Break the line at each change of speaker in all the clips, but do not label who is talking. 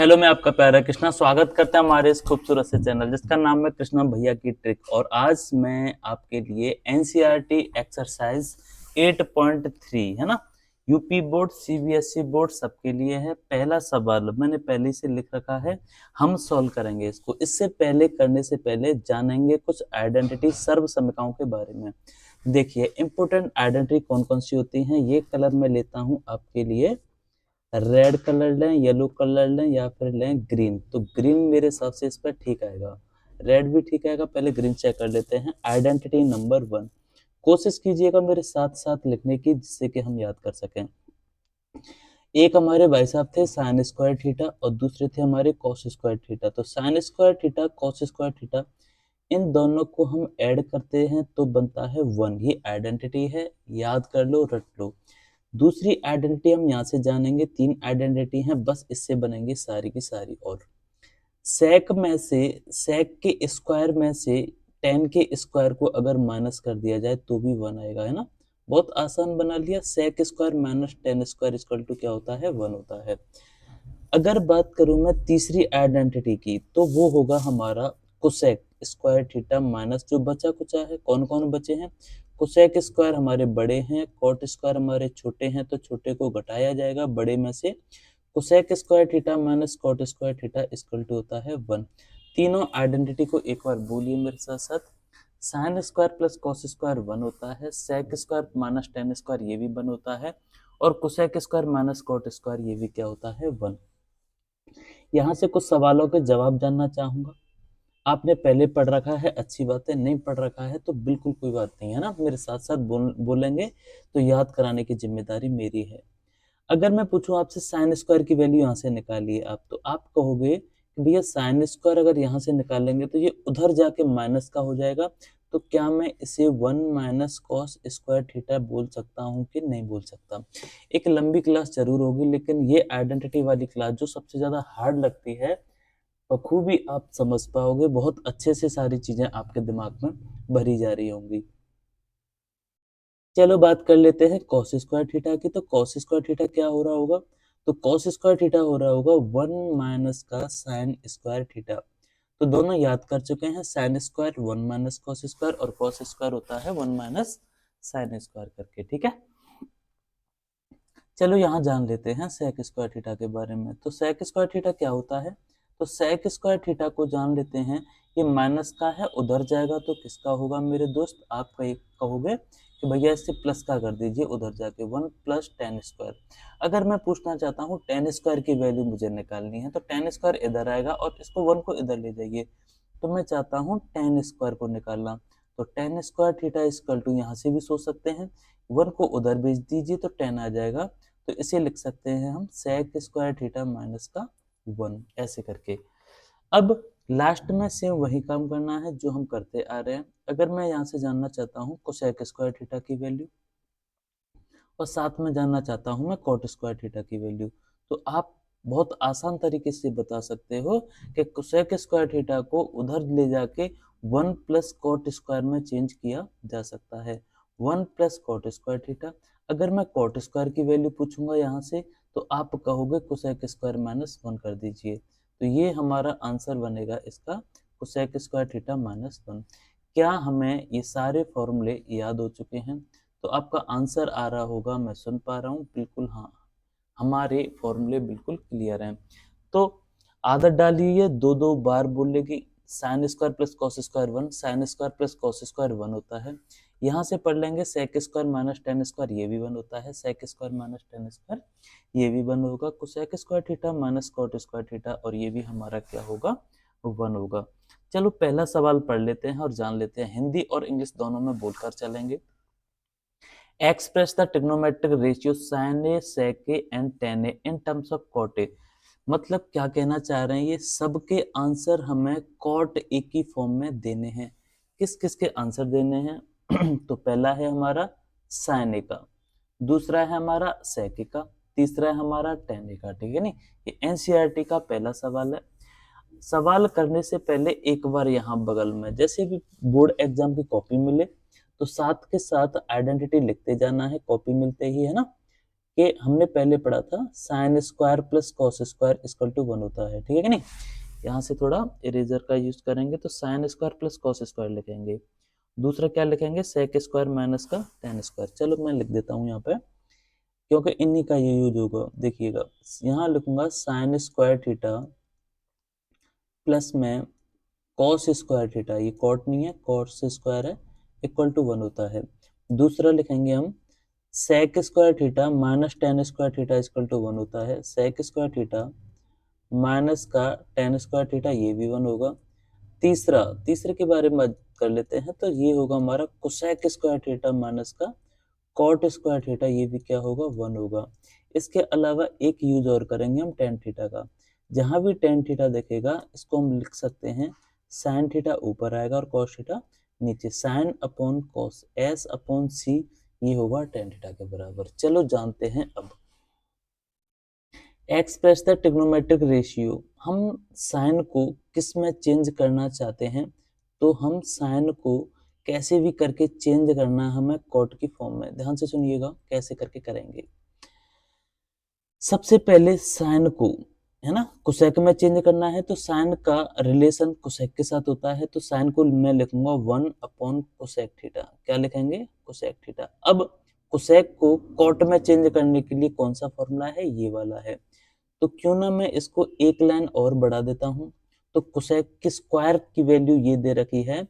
Hello, मैं आपका प्यारा कृष्णा स्वागत करता हूं हमारे इस खूबसूरत से चैनल जिसका नाम है कृष्णा भैया की ट्रिक। और आज मैं आपके लिए एनसीईआरटी एक्सरसाइज 8.3 है ना, यूपी बोर्ड सीबीएसई बोर्ड सबके लिए है। पहला सवाल मैंने पहले से लिख रखा है, हम सॉल्व करेंगे इसको। इससे पहले करने से पहले जानेंगे कुछ आइडेंटिटी सर्व समीकरणों के बारे में। देखिए इंपोर्टेंट आइडेंटिटी कौन कौन सी होती हैं। ये कलर मैं लेता हूँ आपके लिए, रेड कलर लें, येलो कलर लें या फिर लें ग्रीन। तो ग्रीन मेरे हिसाब से इस पर ठीक आएगा, रेड भी ठीक आएगा। पहले ग्रीन चेक कर लेते हैं। आइडेंटिटी नंबर 1, कोशिश कीजिएगा मेरे साथ साथ लिखने की जिससे कि हम याद कर सकें। एक हमारे भाई साहब थे साइन स्क्वायर थीटा और दूसरे थे हमारे कॉस स्क्वायर थीटा। तो sine square theta cos square theta, इन दोनों को हम ऐड करते हैं तो बनता है 1। ये आइडेंटिटी है, याद कर लो, रट लो। दूसरी आइडेंटिटी हम यहाँ से जानेंगे। 3 आइडेंटिटी हैं, बस इससे बनेंगी सारी की सारी। और सेक के स्क्वायर में से 10 के स्क्वायर को अगर माइनस कर दिया जाए तो भी 1 आएगा, है ना। बहुत आसान बना लिया। Sec square minus 10 square equal to क्या होता है, 1 होता है। अगर बात करूं मैं तीसरी आइडेंटिटी की तो वो होगा हमारा कोसेक स्क्वायर थीटा माइनस जो बचा कुचा है। कौन कौन बचे हैं, कोसेक स्क्वायर हमारे बड़े हैं, कॉट स्क्वायर हमारे छोटे हैं, तो छोटे को घटाया जाएगा बड़े में से। Cosec square theta minus cot square theta equal to होता है 1। तीनों आइडेंटिटी को एक बार बोलिए मेरे साथ साथ। Sine square plus cos square 1 होता है, sec square minus tan square ये भी 1 होता है, और cosec square minus cot square ये भी क्या होता है, 1। यहाँ से कुछ सवालों के जवाब जानना चाहूंगा। आपने पहले पढ़ रखा है, अच्छी बात है। नहीं पढ़ रखा है तो बिल्कुल कोई बात नहीं है ना, मेरे साथ साथ बोलेंगे तो याद कराने की जिम्मेदारी मेरी है। अगर मैं पूछूं आपसे साइन स्क्वायर की वैल्यू यहाँ से निकालिए आप, तो आप कहोगे कि भैया साइन स्क्वायर अगर यहाँ से निकालेंगे तो ये उधर जाके माइनस का हो जाएगा। तो क्या मैं इसे 1 माइनस कॉस स्क्वायर थीटा बोल सकता हूँ कि नहीं बोल सकता। एक लंबी क्लास जरूर होगी, लेकिन ये आइडेंटिटी वाली क्लास जो सबसे ज्यादा हार्ड लगती है, बखूबी आप समझ पाओगे। बहुत अच्छे से सारी चीजें आपके दिमाग में भरी जा रही होंगी। चलो बात कर लेते हैं कॉस स्क्वायर थीटा की। तो कॉस स्क्वायर थीटा क्या हो रहा होगा, तो कॉस स्क्वायर थीटा हो रहा होगा 1 माइनस का साइन स्क्वायर थीटा। तो दोनों याद कर चुके हैं, sine square 1 minus cos square और कॉस स्क्वायर होता है 1 माइनस साइन स्क्वायर करके, ठीक है। चलो यहाँ जान लेते हैं सेक स्क्वायर थीटा के बारे में। तो सेक स्क्वायर थीटा क्या होता है, तो सेक स्क्वायर थीटा को जान लेते हैं। ये माइनस का है, उधर जाएगा तो किसका होगा मेरे दोस्त, आप कहोगे कि भैया इससे प्लस का कर दीजिए उधर जाके, 1 प्लस टेन स्क्वायर। अगर मैं पूछना चाहता हूँ टेन स्क्वायर की वैल्यू मुझे निकालनी है, तो टेन स्क्वायर इधर आएगा और इसको 1 को इधर ले जाइए। तो मैं चाहता हूँ टेन स्क्वायर को निकालना। तो tan square theta equal to यहाँ से भी सोच सकते हैं, 1 को उधर भेज दीजिए तो 10 आ जाएगा। तो इसे लिख सकते हैं हम सेक स्क्वायर थीटा माइनस का 1, ऐसे करके। अब लास्ट में सेम वही काम करना है जो हम करते आ रहे हैं। अगर मैं यहाँ से जानना चाहता हूँ कोसेक स्क्वायर थीटा की वैल्यू, और साथ में जानना चाहता हूँ मैं कॉट स्क्वायर थीटा की वैल्यू, तो आप बहुत आसान तरीके से बता सकते हो कि कोसेक स्क्वायर थीटा को उधर ले जाके 1 प्लस कॉट स्क्वायर में चेंज किया जा सकता है, 1 प्लस कॉट स्क्वायर थीटा। अगर मैं कॉट स्क्वायर की वैल्यू पूछूंगा यहाँ से, तो आप कहोगे कोसेक स्क्वायर माइनस 1 कर दीजिए। तो ये हमारा आंसर बनेगा इसका, कोसेक स्क्वायर थीटा माइनस 1। क्या हमें ये सारे फॉर्मूले याद हो चुके हैं, तो आपका आंसर आ रहा होगा, मैं सुन पा रहा हूँ, बिल्कुल हाँ, हमारे फॉर्मूले बिल्कुल क्लियर हैं। तो आदत डालिए, दो दो बार बोलने की। Sine square plus cos square 1, sine square plus cos square 1 होता है। यहाँ से पढ़ लेंगे sec square minus tan square ये भी 1 होता है, sec square minus tan square ये भी 1 होगा, cosec square theta minus cot square theta और ये भी हमारा क्या होगा, 1 होगा। चलो पहला सवाल पढ़ लेते हैं और जान लेते हैं। हिंदी और इंग्लिश दोनों में बोलकर चलेंगे। Express the trigonometric ratio sin A, sec A and tan A in terms of cot A। मतलब क्या कहना चाह रहे हैं, ये सबके आंसर हमें कॉट ए की फॉर्म में देने हैं। किस किस के आंसर देने हैं तो पहला है हमारा साइन ए का, दूसरा है हमारा सेक ए का, तीसरा है हमारा टेन ए का, ठीक है नी। ये एनसीईआरटी का पहला सवाल है। सवाल करने से पहले एक बार यहाँ बगल में जैसे भी बोर्ड एग्जाम की कॉपी मिले तो साथ के साथ आइडेंटिटी लिखते जाना है, कॉपी मिलते ही, है ना। कि हमने पहले पढ़ा था sine square plus cos square equal to 1 होता है, ठीक है कि नहीं। यहाँ से थोड़ा इरेजर का यूज करेंगे तो sine square plus cos square लिखेंगे। दूसरा क्या लिखेंगे, सेक स्क्वायर माइनस का टेन स्क्वायर। चलो मैं लिख देता हूँ यहाँ पे, क्योंकि इन्हीं का ये यूज होगा। देखिएगा यहाँ लिखूंगा साइन स्क्वायर थीटा प्लस में कॉस स्क्वायर थीटा, ये कॉट नहीं है, कॉस स्क्वायर है, इक्वल टू 1 होता है। दूसरा लिखेंगे हम sec square theta minus tan square theta equal to 1 होता है। सेक स्क्वायर थीटा माइनस का टेन स्क्वायर थीटा, ये भी 1 होगा। तीसरे के बारे में बात कर लेते हैं, तो ये होगा हमारा कोसेक स्क्वायर थीटा माइनस का कॉट स्क्वायर थीटा, ये भी क्या होगा, 1 होगा। इसके अलावा एक यूज और करेंगे हम टेन थीटा का। जहां भी टेन थीटा देखेगा इसको हम लिख सकते हैं साइन थीटा ऊपर आएगा और कॉस थीटा नीचे, sine upon cos, S upon C, ये होगा टेन थीटा के बराबर। चलो जानते हैं अब एक्सप्रेस द ट्रिग्नोमेट्रिक रेशियो। हम साइन को किस में चेंज करना चाहते हैं, तो हम साइन को कैसे भी करके चेंज करना है हमें कॉट की फॉर्म में। ध्यान से सुनिएगा कैसे करके करेंगे। सबसे पहले साइन को, है ना, कोसेक में चेंज करना है, तो साइन का रिलेशन कोसेक के साथ होता है, तो साइन को मैं लिखूंगा 1 अपॉन कोसेक थीटा। क्या लिखेंगे, कोसेक थीटा। अब कोसेक को कॉट में चेंज करने के लिए कौन सा फॉर्मूला है, ये वाला है। तो क्यों ना मैं इसको एक लाइन और बढ़ा देता हूं। तो कोसेक की स्क्वायर की वैल्यू ये दे रखी है,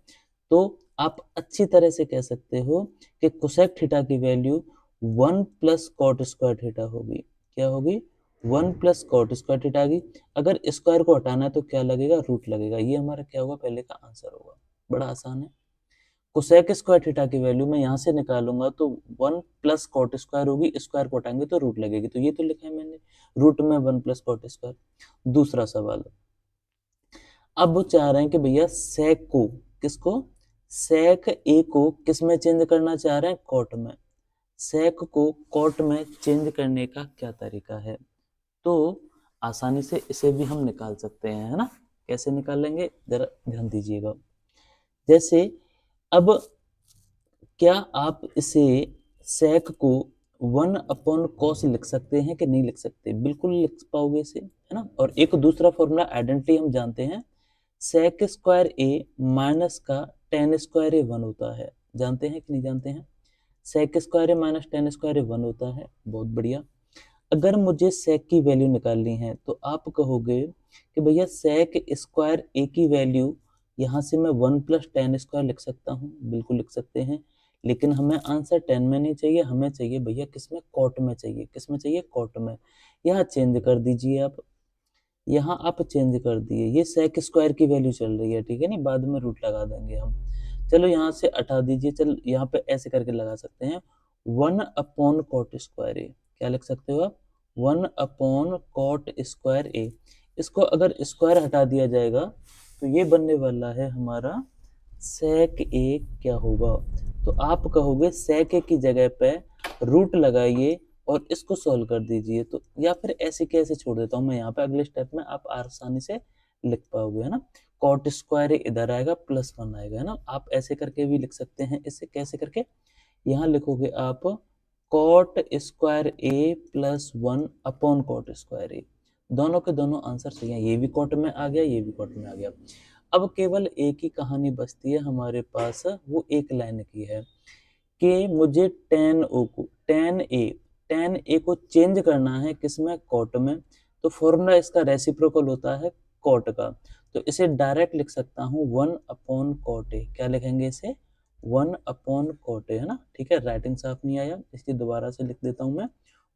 तो आप अच्छी तरह से कह सकते हो कि कोसेक थीटा की value 1 plus cot square theta होगी। क्या होगी, 1 प्लस कॉट स्क्वायर थीटा की। अगर स्क्वायर को हटाना है तो क्या लगेगा, रूट लगेगा। ये हमारा क्या होगा, पहले का आंसर होगा। बड़ा आसान है। कोसेक स्क्वायर थीटा की वैल्यू मैं यहाँ से निकालूंगा तो 1 प्लस कॉट स्क्वायर होगी, स्क्वायर को हटाएंगे तो रूट लगेगी, तो ये तो लिखा है मैंने, रूट में 1 प्लस कॉट स्क्वायर। दूसरा सवाल, अब वो चाह रहे हैं कि भैया सेक को, किसको, सेक ए को किस में चेंज करना चाह रहे हैं, कॉट में। सेक को कॉट में चेंज करने का क्या तरीका है, तो आसानी से इसे भी हम निकाल सकते हैं, है ना। कैसे निकालेंगे जरा ध्यान दीजिएगा। जैसे अब क्या आप इसे सेक को 1 अपॉन कॉस लिख सकते हैं कि नहीं लिख सकते, बिल्कुल लिख पाओगे इसे, है ना। और एक दूसरा फॉर्मूला आइडेंटिटी हम जानते हैं, सेक स्क्वायर ए माइनस का टेन स्क्वायर ए 1 होता है। जानते हैं कि नहीं जानते हैं, sec square A minus tan square ए 1 होता है। बहुत बढ़िया। अगर मुझे सेक की वैल्यू निकालनी है तो आप कहोगे कि भैया सेक स्क्वायर ए की वैल्यू यहाँ से मैं 1 प्लस टेन स्क्वायर लिख सकता हूँ, बिल्कुल लिख सकते हैं। लेकिन हमें आंसर 10 में नहीं चाहिए, हमें चाहिए भैया किस में, कॉट में चाहिए। किस में चाहिए, कॉट में। यहाँ चेंज कर दीजिए आप, यहाँ आप चेंज कर दिए, ये सेक स्क्वायर की वैल्यू चल रही है, ठीक है, नहीं बाद में रूट लगा देंगे हम। चलो यहाँ से हटा दीजिए, चल यहाँ पे ऐसे करके लगा सकते हैं 1 अपॉन कॉट स्क्वायर ए। क्या लिख सकते हो आप, 1 अपॉन कॉट स्क्वायर ए। इसको अगर स्क्वायर हटा दिया जाएगा तो ये बनने वाला है हमारा सेक ए। क्या होगा, तो आप कहोगे सेक ए की जगह पे रूट लगाइए और इसको सॉल्व कर दीजिए। तो या फिर ऐसे कैसे छोड़ देता हूँ मैं यहाँ पे, अगले स्टेप में आप आसानी से लिख पाओगे, है ना। कॉट स्क्वायर इधर आएगा, प्लस 1 आएगा, है ना। आप ऐसे करके भी लिख सकते हैं इसे, कैसे करके, यहाँ लिखोगे आप cot square A plus 1 upon cot square ए। दोनों के दोनों आंसर सही है, ये भी कॉट में आ गया, ये भी कॉट में आ गया। अब केवल एक ही कहानी बचती है हमारे पास, वो एक लाइन की है कि मुझे टेन ए को चेंज करना है किसमें, कॉट में। तो फॉर्मूला इसका रेसिप्रोकल होता है कॉट का, तो इसे डायरेक्ट लिख सकता हूँ 1 अपॉन कॉट ए। क्या लिखेंगे इसे, 1 अपॉन कॉट ए, है ना। ठीक है, राइटिंग साफ नहीं आया इसलिए दोबारा से लिख देता हूँ मैं,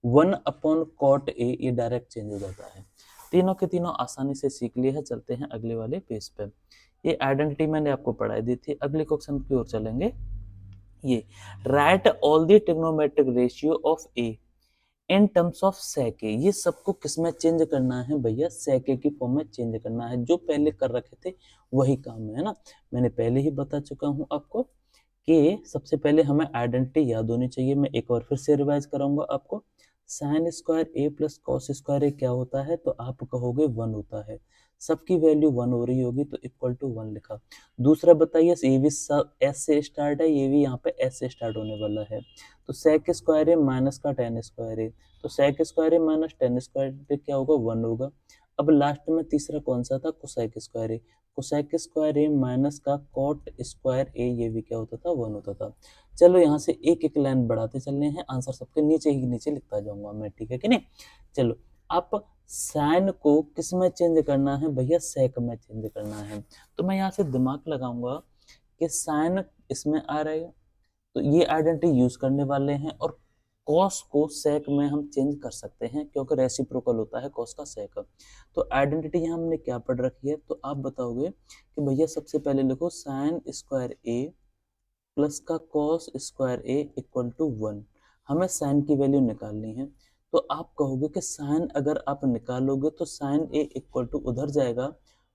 1 अपॉन कॉट ए, ये डायरेक्ट चेंज हो जाता है। तीनों के तीनों आसानी से सीख लिए हैं। चलते हैं अगले वाले पेज पे। ये आइडेंटिटी मैंने आपको पढ़ाई दी थी। अगले क्वेश्चन की ओर चलेंगे। ये right all the trigonometric ratio of A in terms of sec A. ये सबको किस में चेंज करना है भैया, सेक ए की फॉर्म में चेंज करना है। जो पहले कर रखे थे वही काम है ना। मैंने पहले ही बता चुका हूं आपको कि सबसे पहले हमें आइडेंटिटी याद होनी चाहिए। मैं एक बार फिर से रिवाइज कराऊंगा आपको। Sign square A plus cos square ए क्या होता है, तो आप कहोगे 1 होता है। सबकी वैल्यू 1 हो रही होगी तो इक्वल टू 1 लिखा। दूसरा बताइए, ये भी सब एस से स्टार्ट है, ये भी यहाँ पे एस से स्टार्ट होने वाला है। तो सेक स्क्वायर ए माइनस का टेन स्क्वायर ए, तो सेक square A minus tan square ए क्या होगा, 1 होगा। अब लास्ट में तीसरा कौन सा था, cosec square A. Cosec square A minus का कॉट स्क्वायर ए, ये भी क्या होता था, 1 होता था। चलो यहाँ से एक एक लाइन बढ़ाते चलने हैं, आंसर सबके नीचे ही नीचे लिखता जाऊंगा मैं, ठीक है कि नहीं। चलो, आप साइन को किस में चेंज करना है भैया, सेक में चेंज करना है। तो मैं यहाँ से दिमाग लगाऊंगा कि साइन इसमें आ रहा है, तो ये आइडेंटिटी यूज करने वाले हैं, और कॉस को सेक में हम चेंज कर सकते हैं क्योंकि रेसिप्रोकल होता है कॉस का सेक। तो आइडेंटिटी यहाँ हमने क्या पढ़ रखी है, तो आप बताओगे कि भैया सबसे पहले लिखो साइन स्क्वायर ए प्लस का cos square A equal to 1। हमें साइन की वैल्यू निकालनी है। तो आप कहोगे कि साइन अगर आप निकालोगे तो साइन ए इक्वल टू उधर जाएगा,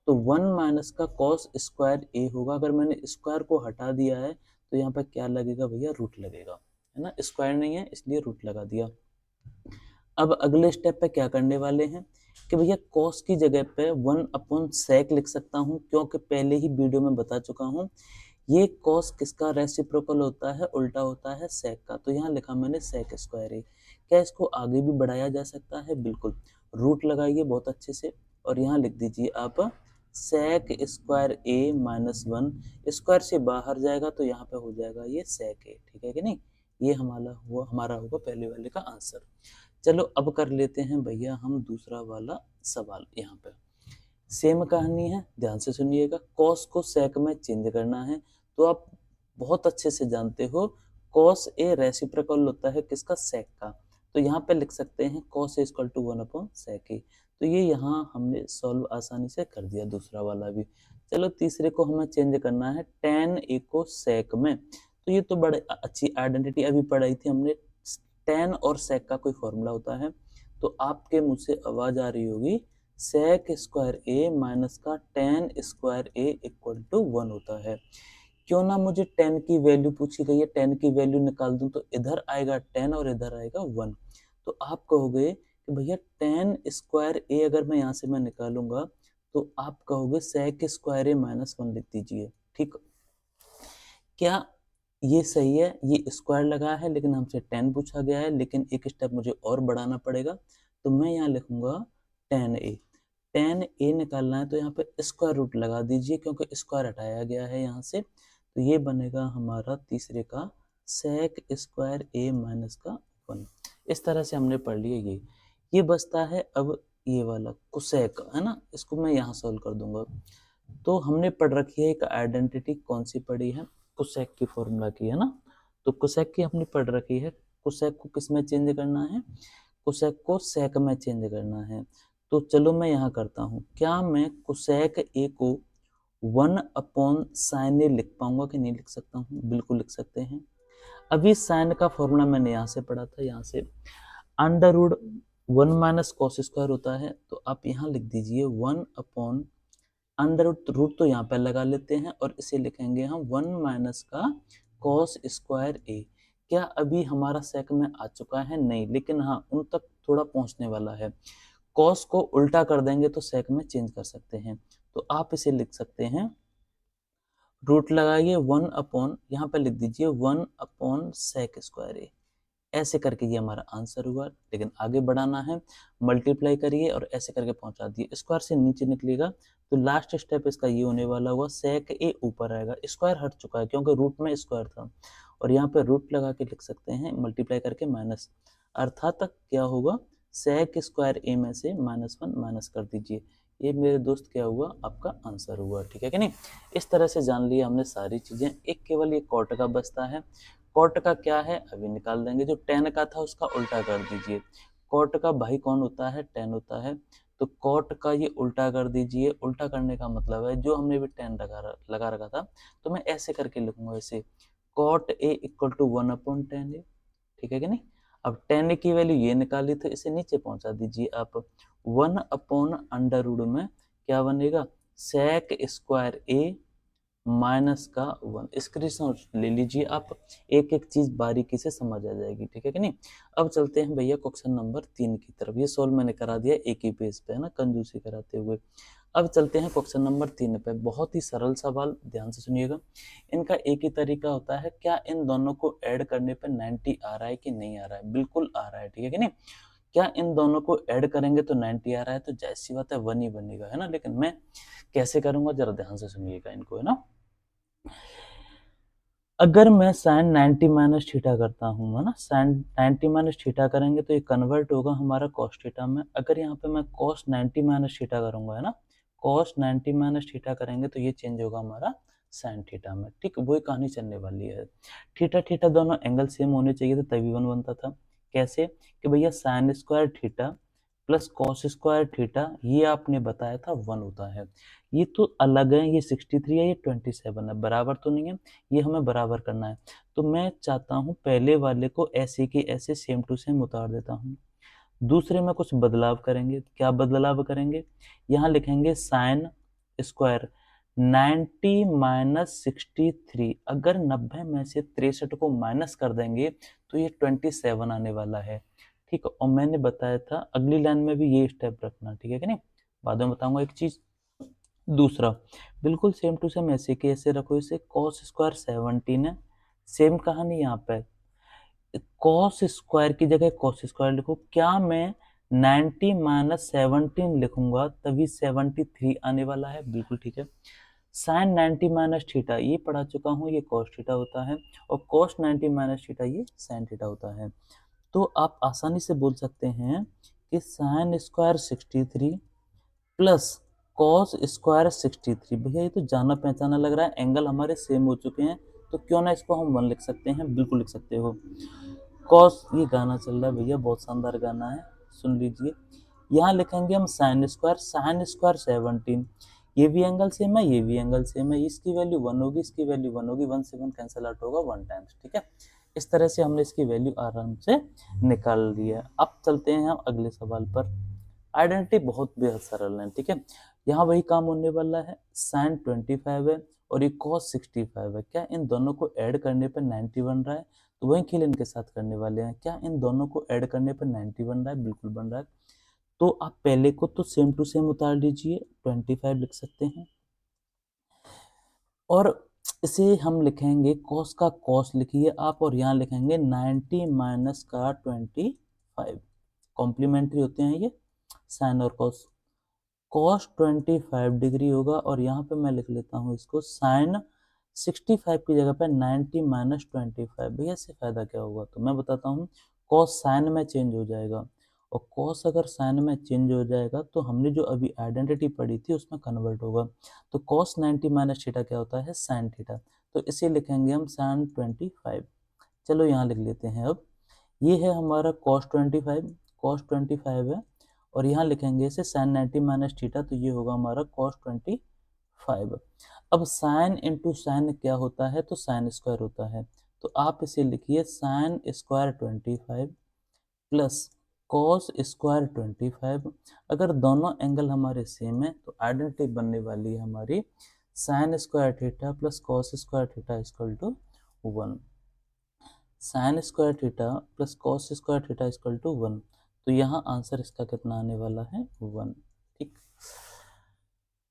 तो 1 माइनस का कॉस स्क्वायर ए होगा। अगर मैंने स्क्वायर को हटा दिया है तो यहाँ पर क्या लगेगा भैया, रूट लगेगा, है ना। स्क्वायर नहीं है इसलिए रूट लगा दिया। अब अगले स्टेप पे क्या करने वाले हैं कि भैया कॉस की जगह पे 1 अपॉन सेक लिख सकता हूँ, क्योंकि पहले ही वीडियो में बता चुका हूँ ये कॉस किसका रेसिप्रोकल होता है, उल्टा होता है सेक का। तो यहाँ लिखा मैंने सेक स्क्वायर ए। क्या इसको आगे भी बढ़ाया जा सकता है, बिल्कुल। रूट लगाइए बहुत अच्छे से और यहाँ लिख दीजिए आप सेक स्क्वायर ए माइनस 1। स्क्वायर से बाहर जाएगा तो यहाँ पे हो जाएगा ये सेक ए, ठीक है कि नहीं। ये हमारा होगा पहले वाले का आंसर। चलो अब कर लेते हैं भैया हम दूसरा वाला सवाल। यहाँ पे सेम कहानी है, ध्यान से सुनिएगा। कॉस को सेक में चेंज करना है, तो आप बहुत अच्छे से जानते हो कॉस ए रेसिप्रोकल होता है किसका, सेक का। तो यहाँ पे लिख सकते हैं cos A equal to 1 upon sec A. तो ये यहाँ हमने सॉल्व आसानी से कर दिया, दूसरा वाला भी। चलो तीसरे को हमें चेंज करना है, टेन ए को सेक में। तो ये तो बड़े अच्छी आइडेंटिटी अभी पढ़ाई थी हमने, टेन और सेक का कोई फॉर्मूला होता है। तो आपके मुंह से आवाज आ रही होगी सेक स्क्वायर ए माइनस का tan square A equal to 1 होता है। क्यों ना मुझे टेन की वैल्यू पूछी गई है, टेन की वैल्यू निकाल दूं तो इधर आएगा टेन और इधर आएगा 1। तो आप कहोगे कि भैया टेन स्क्वायर ए अगर मैं यहाँ से मैं निकालूंगा तो आप कहोगे सेक स्क्वायर ए माइनस 1 लिख दीजिए, ठीक। क्या ये सही है, ये स्क्वायर लगा है लेकिन हमसे 10 पूछा गया है, लेकिन एक स्टेप मुझे और बढ़ाना पड़ेगा। तो मैं यहाँ लिखूंगा 10a। 10a निकालना है तो यहाँ पे स्क्वायर रूट लगा दीजिए क्योंकि स्क्वायर हटाया गया है यहाँ से। तो ये बनेगा हमारा तीसरे का सेक स्क्वायर a माइनस का 1। इस तरह से हमने पढ़ लिया ये बचता है अब ये वाला कोसेक, है ना। इसको मैं यहाँ सोल्व कर दूंगा। तो हमने पढ़ रखी है एक आइडेंटिटी, कौन सी पढ़ी है, कोसेक की फॉर्मूला की, है ना। तो कोसेक की हमने पढ़ रखी है, कोसेक को किस में चेंज करना है, कोसेक को सेक में चेंज करना है। तो चलो मैं यहाँ करता हूँ, क्या मैं कोसेक ए को 1 अपॉन साइन ए लिख पाऊंगा कि नहीं लिख सकता हूँ, बिल्कुल लिख सकते हैं। अभी साइन का फॉर्मूला मैंने यहाँ से पढ़ा था, यहाँ से under root 1 minus cos square होता है। तो आप यहाँ लिख दीजिए 1 अपॉन अंडर रूट, तो यहाँ पर लगा लेते हैं और इसे लिखेंगे हम 1 माइनस का कॉस स्क्वायर ए। क्या अभी हमारा सेक में आ चुका है, नहीं, लेकिन हाँ उन तक थोड़ा पहुंचने वाला है। कॉस को उल्टा कर देंगे तो सेक में चेंज कर सकते हैं। तो आप इसे लिख सकते हैं, रूट लगाइए 1 अपॉन, यहाँ पे लिख दीजिए 1 अपॉन सेक स्क्वायर ए। ऐसे करके ये हमारा आंसर हुआ, लेकिन आगे बढ़ाना है, मल्टीप्लाई करिए और ऐसे करके पहुंचा दिए। स्क्वायर से नीचे निकलेगा तो लास्ट स्टेप इसका ये होने वाला हुआ, सेक ए ऊपर आएगा, स्क्वायर हट चुका है क्योंकि रूट में स्क्वायर था, और यहाँ पे रूट लगा के लिख सकते हैं मल्टीप्लाई करके माइनस, अर्थात क्या होगा, सेक स्क्वायर ए में से -1 माइनस कर दीजिए। ये मेरे दोस्त क्या हुआ, आपका आंसर हुआ, ठीक है कि नहीं। इस तरह से जान लिया हमने सारी चीजें। एक केवल ये कॉट का बचता है। कॉट का क्या है अभी निकाल देंगे, जो टेन का था उसका उल्टा कर दीजिए। कॉट का भाई कौन होता है, टेन होता है। तो कॉट का ये उल्टा कर दीजिए। उल्टा करने का मतलब है जो हमने भी टेन लगा रखा था, तो मैं ऐसे करके लिखूंगा, ऐसे cot A equal to 1 upon tan A, ठीक है कि नहीं। अब टेन की वैल्यू ये निकाली तो इसे नीचे पहुंचा दीजिए आप, 1 अपॉन अंडर रूट में क्या बनेगा, सेक स्क्वायर ए माइनस का 1। स्क्रीनशॉट ले लीजिए आप, एक एक चीज बारीकी से समझ आ जाएगी, ठीक है कि नहीं। अब चलते हैं भैया क्वेश्चन नंबर 3 की तरफ। ये सोल्व मैंने करा दिया एक ही पेज पे, है ना, कंजूसी कराते हुए। अब चलते हैं क्वेश्चन नंबर 3 पे। बहुत ही सरल सवाल, ध्यान से सुनिएगा। इनका एक ही तरीका होता है, क्या इन दोनों को ऐड करने पे 90 आ रहा है कि नहीं आ रहा है। बिल्कुल आ रहा है, ठीक है कि नहीं। क्या इन दोनों को ऐड करेंगे तो 90 आ रहा है, तो जैसी बात है 1 ही बनेगा, है ना। लेकिन मैं कैसे करूंगा, जरा ध्यान से सुनिएगा इनको, है ना। अगर मैं साइन 90 माइनस थीटा करता हूँ, है ना, साइन 90 माइनस थीटा करेंगे तो ये कन्वर्ट होगा हमारा कॉस थीटा में। अगर यहाँ पे मैं कॉस 90 माइनस थीटा करूंगा, है ना, कॉस 90 माइनस थीटा करेंगे तो ये चेंज होगा हमारा साइन थीटा में। ठीक, वही कहानी चलने वाली है। थीटा थीटा दोनों एंगल सेम होने चाहिए थे, तभी 1 बनता था। कैसे, कि भैया sign square theta plus cos square theta, ये आपने बताया था 1 होता है। ये तो अलग है, ये 63 है, ये 27 है, बराबर तो नहीं है, ये हमें बराबर करना है। तो मैं चाहता हूँ पहले वाले को ऐसे के ऐसे सेम टू सेम उतार देता हूँ। दूसरे में कुछ बदलाव करेंगे। क्या बदलाव करेंगे, यहाँ लिखेंगे साइन स्क्वायर 90 माइनस 63। अगर 90 में से 63 को माइनस कर देंगे तो ये 27 आने वाला है। ठीक है, और मैंने बताया था अगली लाइन में भी ये स्टेप रखना, ठीक है कि नहीं, बाद में बताऊंगा एक चीज। दूसरा, बिल्कुल सेम टू सेम ऐसे के ऐसे रखो इसे। कॉस स्क्वायर 17 है, सेम कहानी यहाँ पे, कॉस स्क्वायर की जगह कॉस स्क्वायर लिखो। क्या मैं 90 माइनस 17 लिखूंगा तभी 73 आने वाला है, बिल्कुल ठीक है। साइन 90 माइनस थीटा ये पढ़ा चुका हूँ, ये कॉस थीटा होता है, और कॉस 90 माइनस थीटा ये साइन थीटा होता है। तो आप आसानी से बोल सकते हैं कि sine square 63 plus cos square 63। भैया ये तो जाना पहचाना लग रहा है, एंगल हमारे सेम हो चुके हैं, तो क्यों ना इसको हम 1 लिख सकते हैं, बिल्कुल लिख सकते हो। कॉस, ये गाना चल रहा है भैया, बहुत शानदार गाना है, सुन लीजिए। यहाँ लिखेंगे हम साइन स्क्वायर 17, ये भी एंगल सेम है, ये भी एंगल सेम है, इसकी वैल्यू 1 होगी, इसकी वैल्यू 1 होगी, 1 से 1 कैंसिल आउट होगा 1 टाइम्स, ठीक है। इस तरह से हमने इसकी वैल्यू आराम से निकाल ली है। अब चलते हैं हम अगले सवाल पर। आइडेंटिटी बहुत बेहद सरल है, ठीक है। यहाँ वही काम होने वाला है, साइन 25 है और ये कॉस 65 है। क्या इन दोनों को ऐड करने पर 90 बन रहा है, तो वही खेल इनके साथ करने वाले हैं। क्या इन दोनों को ऐड करने पर 90 बन रहा है, बिल्कुल बन रहा है। तो आप पहले को तो सेम टू सेम उतार लीजिए, 25 लिख सकते हैं, और इसे हम लिखेंगे कॉस का कॉस लिखिए आप, और यहाँ लिखेंगे 90 माइनस का 25, कॉम्प्लीमेंट्री होते हैं ये साइन और कॉस। कॉस 25 डिग्री होगा, और यहाँ पे मैं लिख लेता हूँ इसको साइन 65 की जगह पे 90 माइनस 25। भैया इससे फायदा क्या होगा, तो मैं बताता हूँ। कॉस साइन में चेंज हो जाएगा, और कॉस अगर साइन में चेंज हो जाएगा तो हमने जो अभी आइडेंटिटी पढ़ी थी उसमें कन्वर्ट होगा। तो कॉस 90 माइनस थीटा क्या होता है, साइन थीटा। तो इसे लिखेंगे हम साइन 25। चलो यहाँ लिख लेते हैं अब। ये है हमारा कॉस 25, कॉस 25 है, और यहाँ लिखेंगे इसे साइन 90 माइनस थीटा, तो ये होगा हमारा कॉस 25। अब साइन इंटू साइन क्या होता है, तो साइन स्क्वायर होता है। तो आप इसे लिखिए sine square 25 plus cos square 25। अगर दोनों एंगल हमारे सेम है तो आइडेंटिटी बनने वाली है हमारी sine square theta plus cos square theta equal to 1। Sine square theta plus cos square theta equal to 1। तो यहाँ आंसर इसका कितना आने वाला है, 1। ठीक,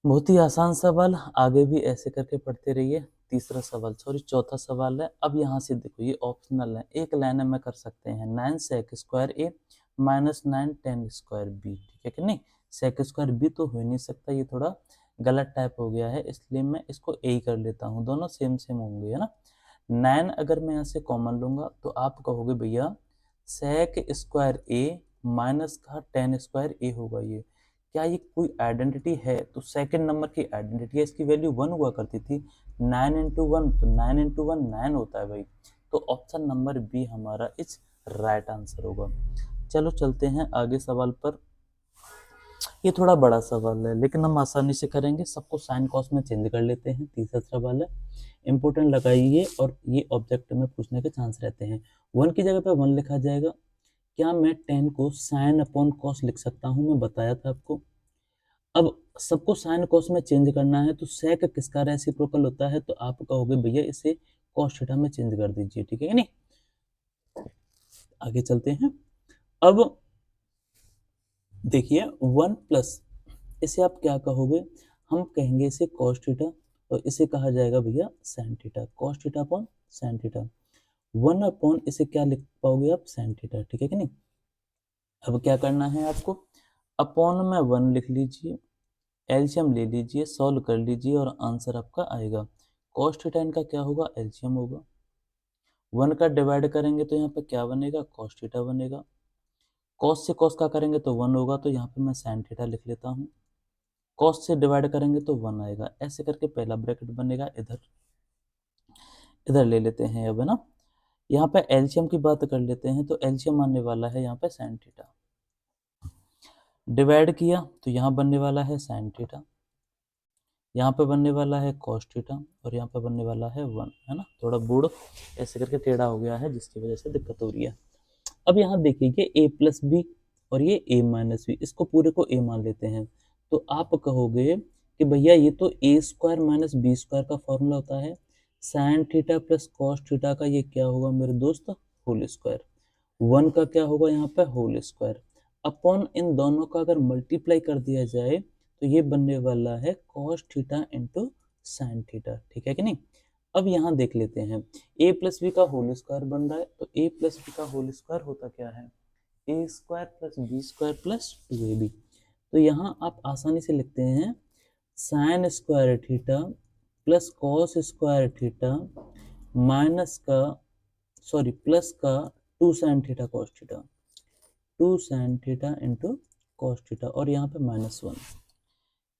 बहुत ही आसान सवाल, आगे भी ऐसे करके पढ़ते रहिए। तीसरा सवाल, सॉरी चौथा सवाल है। अब यहाँ से देखो, ये ऑप्शनल है, एक लाइन में कर सकते हैं। 9 सेक square A minus 9 ten square B, ठीक है कि नहीं। सेक स्क्वायर बी तो हो ही नहीं सकता, ये थोड़ा गलत टाइप हो गया है, इसलिए मैं इसको ए ही कर लेता हूँ, दोनों सेम सेम होंगे, है ना। 9 अगर मैं यहाँ से कॉमन लूंगा तो आप कहोगे भैया सेक स्क्वायर ए माइनस का टेन स्क्वायर ए होगा। ये क्या ये कोई आइडेंटिटी है, तो सेकंड नंबर की आइडेंटिटी है, इसकी वैल्यू 1 हुआ करती थी। 9 इंटू 1, तो 9 इंटू 1 9 होता है भाई। तो ऑप्शन नंबर बी हमारा इस राइट आंसर होगा। चलो चलते हैं आगे सवाल पर। ये थोड़ा बड़ा सवाल है लेकिन हम आसानी से करेंगे, सबको साइन कॉस में चेंज कर लेते हैं। तीसरा सवाल है, इंपोर्टेंट लगाइए, और ये ऑब्जेक्ट में पूछने के चांस रहते हैं। 1 की जगह पे 1 लिखा जाएगा। क्या मैं 10 को साइन अपॉन कॉस लिख सकता हूँ, मैं बताया था आपको। अब सबको साइन कॉस में चेंज करना है, तो सेक किसका रेसिप्रोकल होता है, तो आप कहोगे भैया इसे कॉस थीटा में चेंज कर दीजिए, ठीक है नहीं। आगे चलते हैं। अब देखिए 1 प्लस, इसे आप क्या कहोगे, हम कहेंगे इसे कॉस थीटा, और इसे कहा जाएगा भैया sign theta, cos theta upon sine theta. 1 upon इसे क्या लिख पाओगे आप, साइन थीटा, ठीक है कि नहीं। अब क्या करना है आपको, अपॉन में 1 लिख लीजिए, एलसीएम ले लीजिए, सॉल्व कर लीजिए और आंसर आपका आएगा। कॉस थीटा इनका क्या होगा, एलसीएम होगा। 1 का डिवाइड करेंगे तो यहाँ पे क्या बनेगा, कॉस थीटा बनेगा। कॉस से कॉस का करेंगे तो 1 होगा, तो यहाँ पे मैं साइन थीटा लिख लेता हूँ। कॉस से डिवाइड करेंगे तो 1 आएगा, ऐसे करके पहला ब्रैकेट बनेगा। इधर इधर ले लेते हैं अब, है ना। यहाँ पे एलसीएम की बात कर लेते हैं, तो एलसीएम आने वाला है यहाँ पे साइन थीटा। डिवाइड किया तो यहाँ बनने वाला है साइन थीटा, यहाँ पे बनने वाला है कॉस थीटा, और यहाँ पे बनने वाला है 1, है ना। थोड़ा बोर्ड ऐसे करके टेढ़ा हो गया है, जिसकी वजह से दिक्कत हो रही है। अब यहाँ देखिए ये ए प्लस बी और ये ए माइनस बी, इसको पूरे को ए मान लेते हैं, तो आप कहोगे कि भैया ये तो ए स्क्वायर माइनस बी स्क्वायर का फॉर्मूला होता है, sine theta plus cos theta का ये क्या होगा मेरे दोस्त, होल स्क्वायर। 1 का क्या होगा यहाँ पे, होल स्क्वायर, अपॉन इन दोनों का अगर मल्टीप्लाई कर दिया जाए तो ये बनने वाला है cos theta into sine theta, ठीक है कि नहीं। अब यहाँ देख लेते हैं, ए प्लस बी का होल स्क्वायर बन रहा है, तो ए प्लस बी का होल स्क्वायर होता क्या है, A square plus B square plus 2ab। तो यहाँ आप आसानी से लिखते हैं sine square theta plus cos square theta minus का, सॉरी प्लस का 2 sine theta cos theta, 2 sine theta into cos theta, और यहाँ पे -1।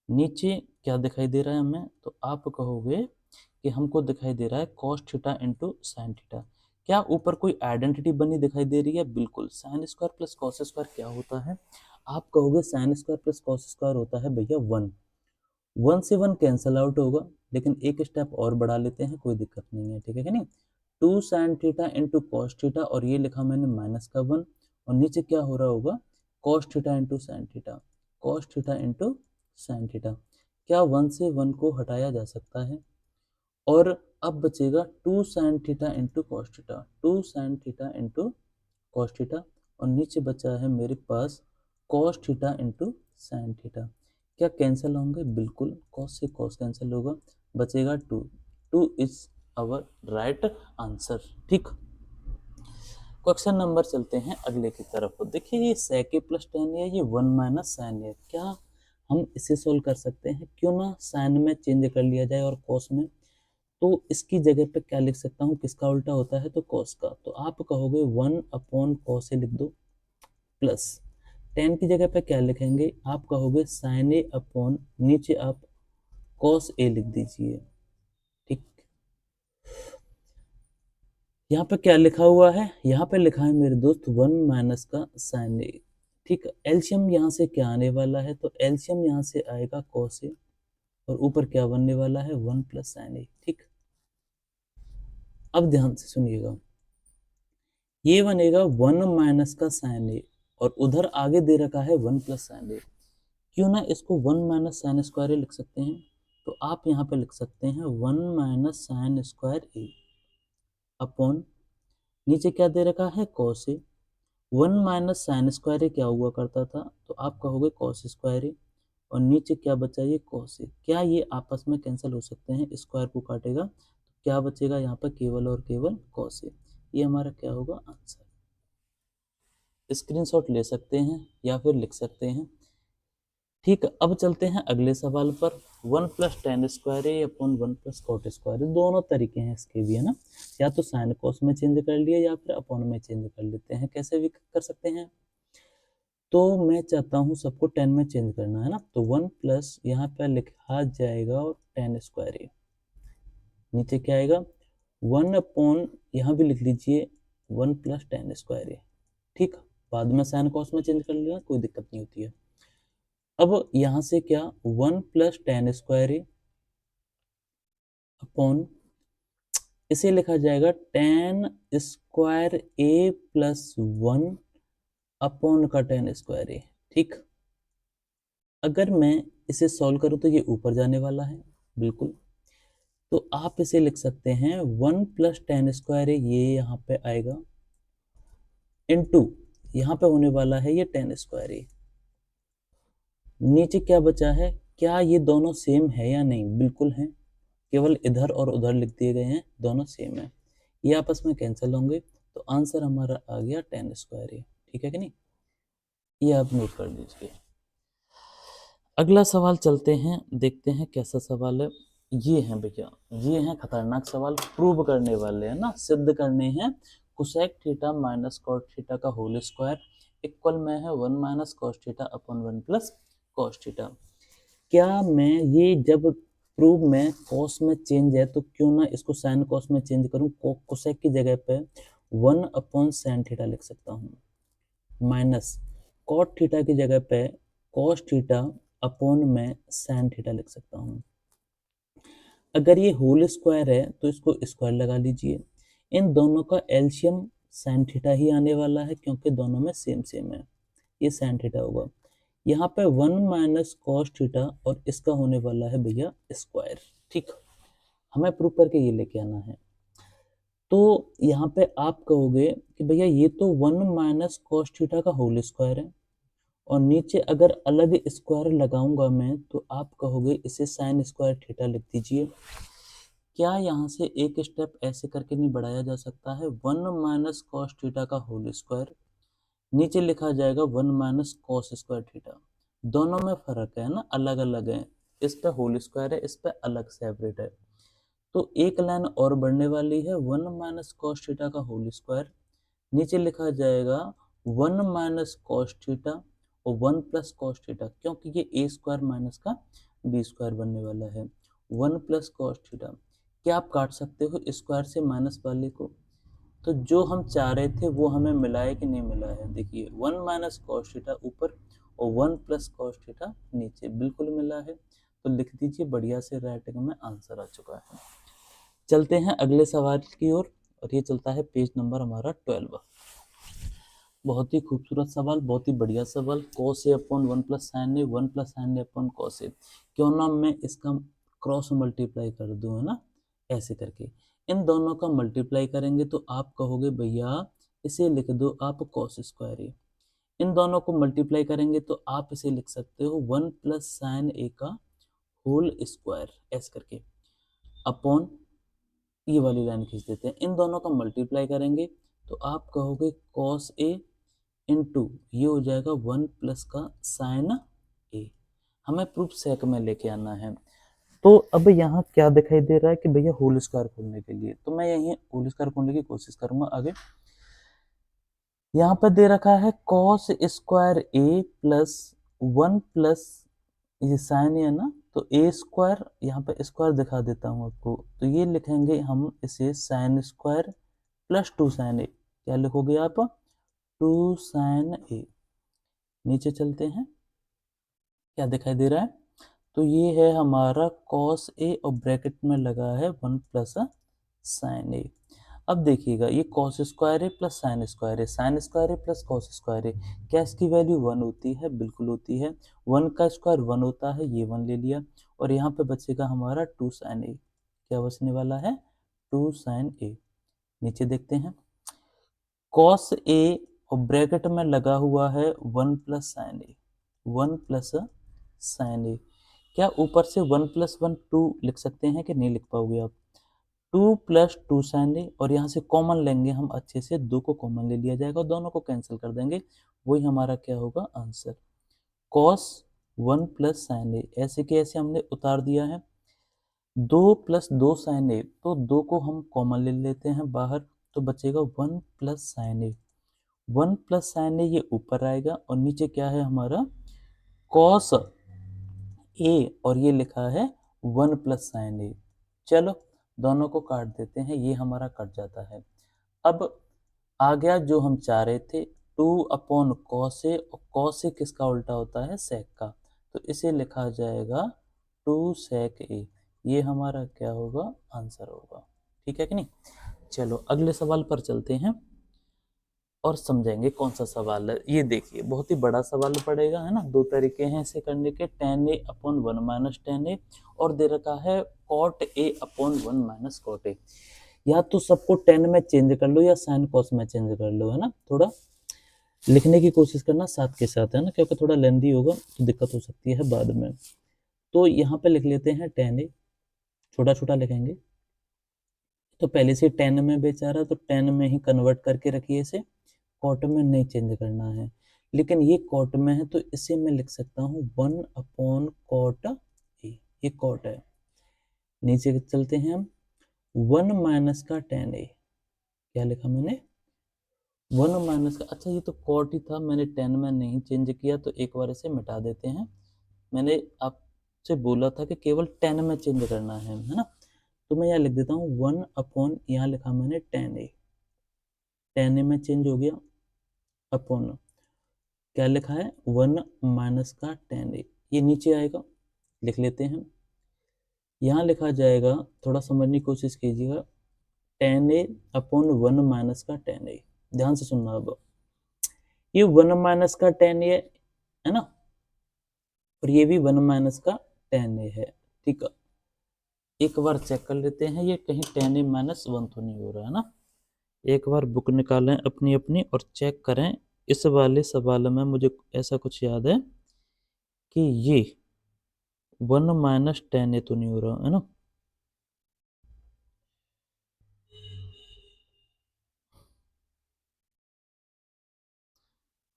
नीचे क्या दिखाई दे रहा है हमें, तो आप कहोगे कि हमको दिखाई दे रहा है cos theta into sine theta. क्या ऊपर कोई आइडेंटिटी बनी दिखाई दे रही है, बिल्कुल। Sign square plus cos square क्या होता है, आप कहोगे sign square plus cos square होता है भैया 1। 1 से 1 कैंसल आउट होगा, लेकिन एक स्टेप और बढ़ा लेते हैं, कोई दिक्कत नहीं है, ठीक है कि नहीं। 2 sine theta into cos theta, और ये लिखा मैंने माइनस का 1, और नीचे क्या हो रहा होगा, cos theta into sine theta, cos theta into sine theta. क्या 1 से 1 को हटाया जा सकता है, और अब बचेगा 2 sine theta into cos theta, 2 sine theta into cos theta, और नीचे बचा है मेरे पास cos theta into sine theta. क्या कैंसिल होंगे, बिल्कुल, कॉस से कॉस कैंसिल होगा, बचेगा 2। 2 इज आवर राइट आंसर, ठीक। क्वेश्चन नंबर चलते हैं अगले की तरफ। देखिए ये sec a प्लस टेन है, ये 1 माइनस साइन ए, क्या हम इसे सोल्व कर सकते हैं, क्यों ना साइन में चेंज कर लिया जाए और कॉस में। तो इसकी जगह पे क्या लिख सकता हूँ, किसका उल्टा होता है, तो कॉस का। तो आप कहोगे 1 अपॉन कॉस ए लिख दो, प्लस टेन की जगह पे क्या लिखेंगे, आप कहोगे साइन ए अपॉन, नीचे आप कॉस ए लिख दीजिए, ठीक। यहाँ पे क्या लिखा हुआ है, यहाँ पे लिखा है मेरे दोस्त 1 माइनस का साइन ए, ठीक। एलसीएम यहाँ से क्या आने वाला है, तो एलसीएम यहाँ से आएगा कॉस ए, और ऊपर क्या बनने वाला है, 1 प्लस साइन ए, ठीक। अब ध्यान से सुनिएगा, ये बनेगा 1 माइनस का साइन ए, और उधर आगे दे रखा है 1 प्लस साइन ए। क्यों ना इसको 1 माइनस साइन स्क्वायर ए लिख सकते हैं, तो आप यहाँ पे लिख सकते हैं 1 minus sign square A upon, नीचे क्या दे रखा है, cos A. 1 minus sign square ए क्या हुआ करता था, तो आप कहोगे कॉस स्क्वायर ए, और नीचे क्या बचा, ये कॉस ए। क्या ये आपस में कैंसिल हो सकते हैं, स्क्वायर को काटेगा तो क्या बचेगा यहाँ पर, केवल और केवल कॉस ए। ये हमारा क्या होगा, आंसर। स्क्रीनशॉट ले सकते हैं या फिर लिख सकते हैं, ठीक। अब चलते हैं अगले सवाल पर। 1 plus tan square A upon 1 plus cot square, दोनों तरीके हैं इसके भी, है ना। या तो साइन कॉस में चेंज कर लिए, या फिर अपॉन में चेंज कर लेते हैं, कैसे भी कर सकते हैं। तो मैं चाहता हूँ सबको 10 में चेंज करना, है ना। तो 1 प्लस यहाँ पर लिखा जाएगा और टेन स्क्वायर ए, नीचे क्या आएगा, 1 अपॉन, यहाँ भी लिख लीजिए 1 प्लस टेन स्क्वायर ए, ठीक। बाद में साइन कॉस में चेंज कर लेना, कोई दिक्कत नहीं होती है। अब यहाँ से क्या, 1 plus tan square A upon, इसे लिखा जाएगा ten square A plus 1 upon का टेन स्क्वायर ए, ठीक। अगर मैं इसे सॉल्व करो तो ये ऊपर जाने वाला है, बिल्कुल। तो आप इसे लिख सकते हैं 1 प्लस टेन स्क्वायर है, ये यहाँ पे आएगा, इनटू यहाँ पे होने वाला है ये टेन स्क्वायर है। नीचे क्या बचा है, क्या ये दोनों सेम है या नहीं, बिल्कुल है, केवल इधर और उधर लिख दिए गए हैं, दोनों सेम है, ये आपस में कैंसिल होंगे, तो आंसर हमारा आ गया टेन स्क्वायर है। ठीक है कि नहीं, ये आप नोट कर लीजिए। अगला सवाल चलते हैं, देखते हैं कैसा सवाल है। ये है भैया, ये है खतरनाक सवाल, प्रूव करने वाले हैं ना, सिद्ध करने हैं। Cosec theta minus cot theta का होल स्क्वायर इक्वल में है 1 minus cos theta upon 1 plus cos theta. क्या मैं ये जब प्रूव में कॉस में चेंज है तो क्यों ना इसको साइन कॉस में चेंज करूं, कोसेक की जगह पे 1 अपॉन साइन थीटा लिख सकता हूँ, माइनस कॉट थीटा की जगह पे कॉस थीटा अपॉन में साइन थीटा लिख सकता हूँ। अगर ये होल स्क्वायर है तो इसको स्क्वायर लगा लीजिए, इन दोनों का एलसीएम साइन थीटा ही आने वाला है क्योंकि दोनों में सेम सेम है, ये साइन थीटा होगा। यहाँ पे 1 माइनस कॉस थीटा और इसका होने वाला है भैया स्क्वायर। ठीक, हमें प्रूव करके ये लेके आना है। तो यहाँ पे आप कहोगे कि भैया ये तो 1 माइनस कॉस थीटा का होल स्क्वायर है, और नीचे अगर अलग स्क्वायर लगाऊंगा मैं तो आप कहोगे इसे साइन स्क्वायर थीटा लिख दीजिए। क्या यहाँ से एक स्टेप ऐसे करके नहीं बढ़ाया जा सकता है, 1 माइनस कॉस थीटा का होल स्क्वायर, नीचे लिखा जाएगा 1 माइनस कॉस स्क्वायर थीटा, दोनों में फर्क है ना, अलग अलग है, इस पे होल स्क्वायर है, इस पे अलग सेपरेट है, तो एक लाइन और बढ़ने वाली है 1 माइनस कॉस थीटा का होल स्क्वायर, नीचे लिखा जाएगा 1 माइनस कॉस थीटा और 1 प्लस कॉस थीटा, क्योंकि ये ए स्क्वायर माइनस का बी स्क्वायर बनने वाला है, 1 प्लस कॉस थीटा। क्या आप काट सकते हो स्क्वायर से माइनस वाले को, तो जो हम चाह रहे थे वो हमें मिला है कि नहीं मिला है, देखिए 1 माइनस कॉस थीटा ऊपर और 1 प्लस कॉस थीटा नीचे, बिल्कुल मिला है, तो लिख दीजिए बढ़िया से, राइटिंग में आंसर आ चुका है। चलते हैं अगले सवाल की ओर, और ये चलता है पेज नंबर हमारा 12। बहुत ही खूबसूरत सवाल, बहुत ही बढ़िया सवाल, cos A upon 1 plus sign A, 1 plus sign A upon cos A, क्यों ना मैं इसका क्रॉस मल्टीप्लाई कर दूं, है ना, ऐसे करके इन दोनों का मल्टीप्लाई करेंगे तो आप कहोगे भैया इसे लिख दो आप कॉस स्क्वायर ए, इन दोनों को मल्टीप्लाई करेंगे तो आप इसे लिख सकते हो 1 प्लस साइन ए का होल स्क्वायर, ऐसे करके, अपॉन ये वाली लाइन खींच देते हैं, इन दोनों का मल्टीप्लाई करेंगे तो आप कहोगे कॉस ए इंटू ये हो जाएगा 1 प्लस का साइन ए, हमें प्रूफ सेक में लेके आना है। तो अब यहाँ क्या दिखाई दे रहा है कि भैया होल स्क्वायर खोलने के लिए, तो मैं यही होल स्क्वायर खोलने की कोशिश करूंगा आगे। यहाँ पर दे रखा है cos square A plus 1 plus ये साइन है ना, तो ए स्क्वायर, यहाँ पे स्क्वायर दिखा देता हूँ आपको, तो ये लिखेंगे हम इसे साइन स्क्वायर प्लस 2 साइन ए, क्या लिखोगे आप, 2 साइन ए। नीचे चलते हैं, क्या दिखाई दे रहा है, तो ये है हमारा कॉस ए और ब्रैकेट में लगा है 1 प्लस साइन ए। अब देखिएगा ये कॉस स्क्वायर है प्लस साइन स्क्वायर है, साइन स्क्वायर है प्लस कॉस स्क्वायर है, क्या इसकी वैल्यू 1 होती है, बिल्कुल होती है, 1 का स्क्वायर 1 होता है, ये 1 ले लिया, और यहाँ पे बचेगा हमारा 2 साइन ए, क्या बचने वाला है, 2 साइन ए। नीचे देखते हैं, कॉस ए और ब्रैकेट में लगा हुआ है 1 प्लस साइन ए, 1 प्लस साइन ए, क्या ऊपर से 1 प्लस 1 2 लिख सकते हैं कि नहीं लिख पाओगे आप, 2 प्लस 2 साइन ए, और यहाँ से कॉमन लेंगे हम अच्छे से, 2 को कॉमन ले लिया जाएगा, दोनों को कैंसिल कर देंगे, वही हमारा क्या होगा आंसर, कॉस 1 प्लस साइन ए, ऐसे के ऐसे हमने उतार दिया है, 2 प्लस 2 साइन ए, तो 2 को हम कॉमन ले लेते हैं बाहर, तो बचेगा 1 प्लस साइन ए, 1 प्लस साइन ए ये ऊपर आएगा, और नीचे क्या है हमारा कॉस ए, और ये लिखा है 1 प्लस साइन ए, चलो दोनों को काट देते हैं, ये हमारा कट जाता है। अब आ गया जो हम चाह रहे थे, 2 अपॉन कॉस ए, और कॉस ए किसका उल्टा होता है, सेक का, तो इसे लिखा जाएगा 2 सेक ए, ये हमारा क्या होगा, आंसर होगा। ठीक है कि नहीं, चलो अगले सवाल पर चलते हैं। और समझेंगे कौन सा सवाल है। ये देखिए बहुत ही बड़ा सवाल पड़ेगा, है ना। दो तरीके हैं इसे करने के, tan a upon 1 minus tan a, और दे रखा है cot a upon 1 minus cot a। या तो सबको tan में चेंज कर लो या sin cos में चेंज कर लो, है ना। थोड़ा लिखने की कोशिश करना साथ के साथ, है ना, क्योंकि थोड़ा लेंदी होगा तो दिक्कत हो सकती है बाद में। तो यहाँ पे लिख लेते हैं tan a, छोटा छोटा लिखेंगे। तो पहले से tan में बेचारा, तो tan में ही कन्वर्ट करके रखिए इसे, कॉट में नहीं चेंज करना है। लेकिन ये कॉट में है तो इसे मैं लिख सकता हूँ 1 अपॉन कॉट ए, ये कॉट है। नीचे चलते हैं हम, 1 माइनस का tan ए, क्या लिखा मैंने, 1 माइनस का, अच्छा ये तो कॉट ही था, मैंने tan में नहीं चेंज किया, तो एक बार इसे मिटा देते हैं। मैंने आपसे बोला था कि केवल tan में चेंज करना है ना। तो मैं यहाँ लिख देता हूँ 1 अपॉन, यहाँ लिखा मैंने tan ए में चेंज हो गया, अपॉन क्या लिखा है 1 माइनस का tan a, ये नीचे आएगा, लिख लेते हैं। यहाँ लिखा जाएगा, थोड़ा समझने की कोशिश कीजिएगा, tan a अपॉन 1 माइनस का tan a। ध्यान से सुनना, अब ये 1 माइनस का tan a है ना, और ये भी 1 माइनस का tan a है, ठीक है। एक बार चेक कर लेते हैं ये कहीं tan a माइनस 1 तो नहीं हो रहा है ना। एक बार बुक निकालें अपनी अपनी और चेक करें। इस वाले सवाल में मुझे ऐसा कुछ याद है कि ये 1 माइनस tan a तो नहीं हो रहा है ना।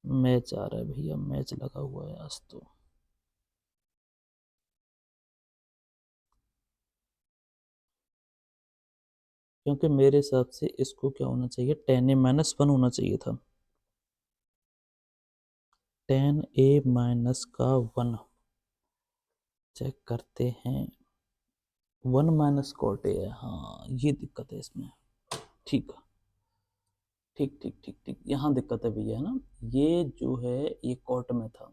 मैच आ रहा है भैया, मैच लगा हुआ है आज तो। क्योंकि मेरे हिसाब से इसको क्या होना चाहिए, tan a माइनस 1 होना चाहिए था। tan a माइनस का 1 चेक करते हैं, 1 माइनस cot a है, हाँ ये दिक्कत है इसमें। ठीक है, ठीक ठीक ठीक ठीक, यहाँ दिक्कत है भैया, है ना। ये जो है ये कॉट में था,